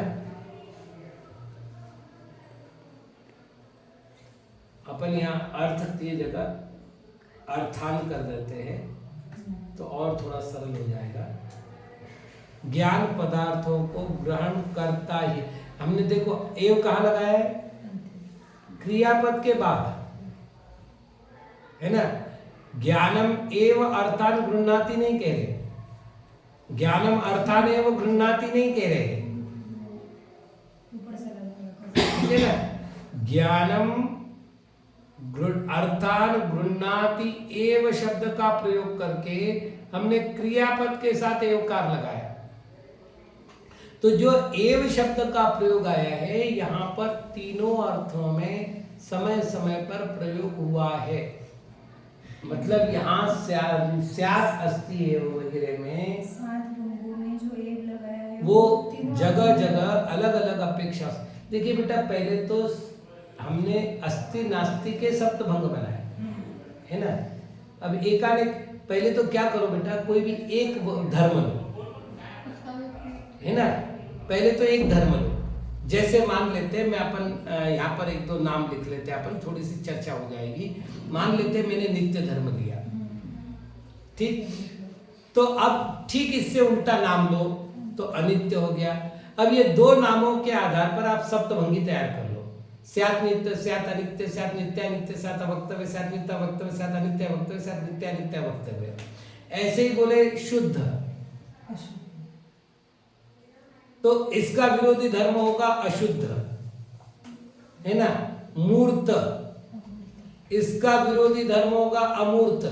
[SPEAKER 1] अपन यहाँ अर्थ की जगह अर्थान कर देते हैं तो और थोड़ा सरल हो जाएगा। ज्ञान पदार्थों को ग्रहण करता ही। हमने देखो एव कहाँ लगाया है? क्रियापद के बाद, है ना। ज्ञानम एव अर्थान गृह्णाति नहीं कह रहे, ज्ञानम अर्थान एव गृह्णाति नहीं कह रहे, ठीक है ना। ज्ञानम अर्थान गृह्णाति एव शब्द का प्रयोग करके हमने क्रियापद के साथ एवकार लगाया। तो जो एव शब्द का प्रयोग आया है यहाँ पर तीनों अर्थों में समय समय पर प्रयोग हुआ है। मतलब यहाँ स्यात् अस्ति एव वगैरह में
[SPEAKER 4] 7 ढोंगों में जो एव लगाया है
[SPEAKER 1] वो जगह जगह अलग अलग अपेक्षा। देखिए बेटा, पहले तो हमने अस्ति नास्ति के सप्तभंग बनाए, है ना। अब एकानेक, पहले तो क्या करो बेटा, कोई भी एक धर्म लो, है ना। पहले तो एक धर्म लो। जैसे मान लेते हैं, मैं अपन यहाँ पर एक दो नाम लिख लेते हैं, अपन थोड़ी सी चर्चा हो जाएगी। मान लेते हैं मैंने नित्य धर्म लिया, ठीक। तो अब ठीक इससे उल्टा नाम लो तो अनित्य हो गया। अब ये दो नामों के आधार पर आप सप्तभंगी तैयार कर लो। स्यात् नित्य, स्यात् अनित्य, स्यात् नित्यानित्य, स्यात् अवक्तव्य, स्यात् मिथ्या वक्तव्य, स्यात् अनित्य वक्तव्य, स्यात् नित्यानित्य वक्तव्य। ऐसे ही बोले शुद्ध, तो इसका विरोधी धर्म होगा अशुद्ध, है ना। मूर्त, इसका विरोधी धर्म होगा अमूर्त।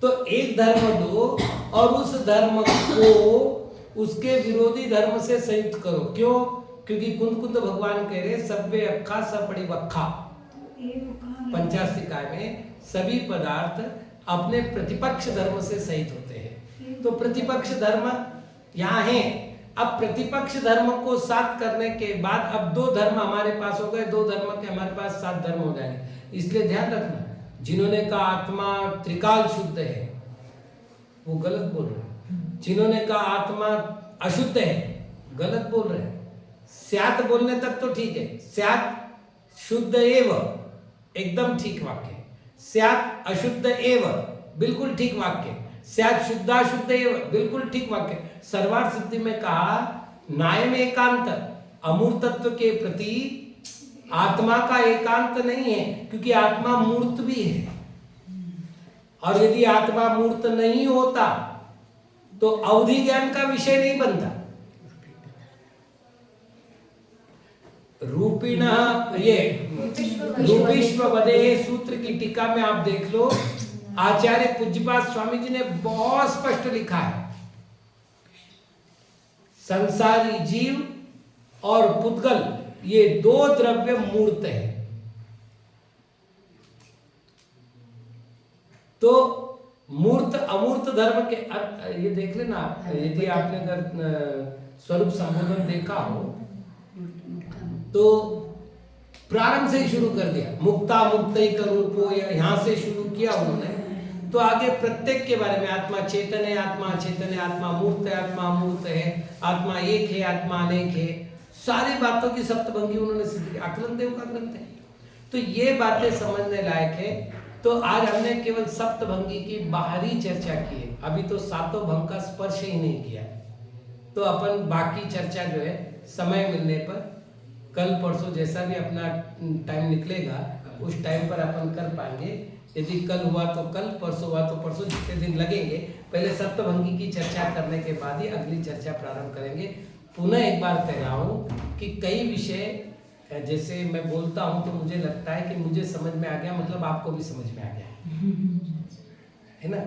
[SPEAKER 1] तो एक धर्म लो और उस धर्म को उसके विरोधी धर्म से संयुक्त करो। क्यों? क्योंकि कुंद भगवान कह रहे सब्बे अक्खा सपरिवक्खा, पंचास्तिकाय में सभी पदार्थ अपने प्रतिपक्ष धर्म से सहित होते हैं। तो प्रतिपक्ष धर्म यहाँ है। अब प्रतिपक्ष धर्म को साथ करने के बाद अब दो धर्म हमारे पास हो गए, दो धर्म के हमारे पास 7 धर्म हो जाएंगे। इसलिए ध्यान रखना, जिन्होंने कहा आत्मा त्रिकाल शुद्ध है वो गलत बोल रहे हैं। जिन्होंने कहा आत्मा अशुद्ध है गलत बोल रहे हैं। स्यात् बोलने तक तो ठीक है, स्यात् शुद्ध एव एकदम ठीक वाक्य, स्यात् अशुद्ध एव बिल्कुल ठीक वाक्य, स्यात् शुद्धाशुद्ध एव बिल्कुल ठीक वाक्य। सर्वार्थ सिद्धि में कहा नायम एकांत, अमूर्तत्व के प्रति आत्मा का एकांत नहीं है, क्योंकि आत्मा मूर्त भी है। और यदि आत्मा मूर्त नहीं होता तो अवधि ज्ञान का विषय नहीं बनता। रूपिणः, ये रूपिष्व वदे सूत्र की टीका में आप देख लो, आचार्य पूज्यपाद स्वामी जी ने बहुत स्पष्ट लिखा है, संसारी जीव और पुद्गल ये दो द्रव्य मूर्त है। तो मूर्त अमूर्त धर्म के ये देख लेना आप, यदि आपने अगर स्वरूप संबोधन देखा हो तो प्रारंभ से ही शुरू कर दिया, मुक्ता मुक्तैक रूपो, यहां से शुरू किया उन्होंने। तो आगे प्रत्येक के बारे में, आत्मा चेतन है, आत्मा चेतन है, आत्मा मूर्त है, आत्मा अमूर्त है, आत्मा एक है, आत्मा अनेक है, सारी बातों की सप्तभंगी उन्होंने सिद्ध की। आकलन देव का ग्रंथ है। तो ये बातें समझने लायक है। तो आज हमने केवल सप्तभंगी की बाहरी चर्चा की है, अभी तो सातों भंग का स्पर्श ही नहीं किया। तो अपन बाकी चर्चा जो है समय मिलने पर, कल परसों जैसा भी अपना टाइम निकलेगा उस टाइम पर अपन कर पाएंगे। यदि कल हुआ तो कल, परसों हुआ तो परसों, जितने दिन लगेंगे। पहले सप्तभंगी की चर्चा करने के बाद ही अगली चर्चा प्रारंभ करेंगे। पुनः एक बार कह रहा हूँ कि कई विषय जैसे मैं बोलता हूँ तो मुझे लगता है कि मुझे समझ में आ गया, मतलब आपको भी समझ में आ गया, है ना।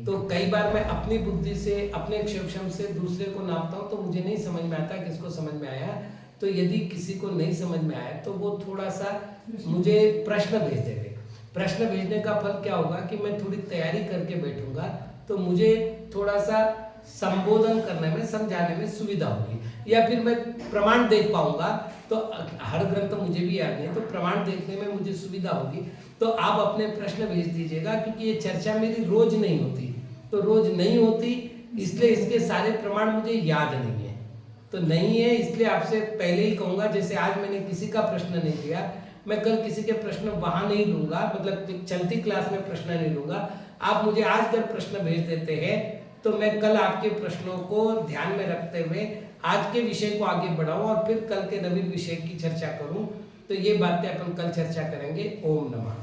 [SPEAKER 1] तो कई बार मैं अपनी बुद्धि से, अपने क्षेम से दूसरे को नापता हूँ तो मुझे नहीं समझ में आता किसको समझ में आया। तो यदि किसी को नहीं समझ में आया तो वो थोड़ा सा मुझे प्रश्न भेज देंगे। प्रश्न भेजने का फल क्या होगा कि मैं थोड़ी तैयारी करके बैठूंगा तो मुझे थोड़ा सा संबोधन करने में, समझाने में सुविधा होगी, या फिर मैं प्रमाण देख पाऊंगा। तो हर ग्रंथ मुझे भी याद नहीं, तो प्रमाण देखने में मुझे सुविधा होगी। तो आप अपने प्रश्न भेज दीजिएगा, क्योंकि ये चर्चा मेरी रोज नहीं होती। तो रोज नहीं होती इसलिए इसके सारे प्रमाण मुझे याद नहीं है। तो नहीं है इसलिए आपसे पहले ही कहूंगा, जैसे आज मैंने किसी का प्रश्न नहीं लिया, मैं कल किसी के प्रश्न वहां नहीं लूंगा, मतलब चलती क्लास में प्रश्न नहीं लूंगा। आप मुझे आज अगर प्रश्न भेज देते हैं तो मैं कल आपके प्रश्नों को ध्यान में रखते हुए आज के विषय को आगे बढ़ाऊं और फिर कल के नवीन विषय की चर्चा करूं। तो ये बातें अपन कल चर्चा करेंगे। ओम नमः।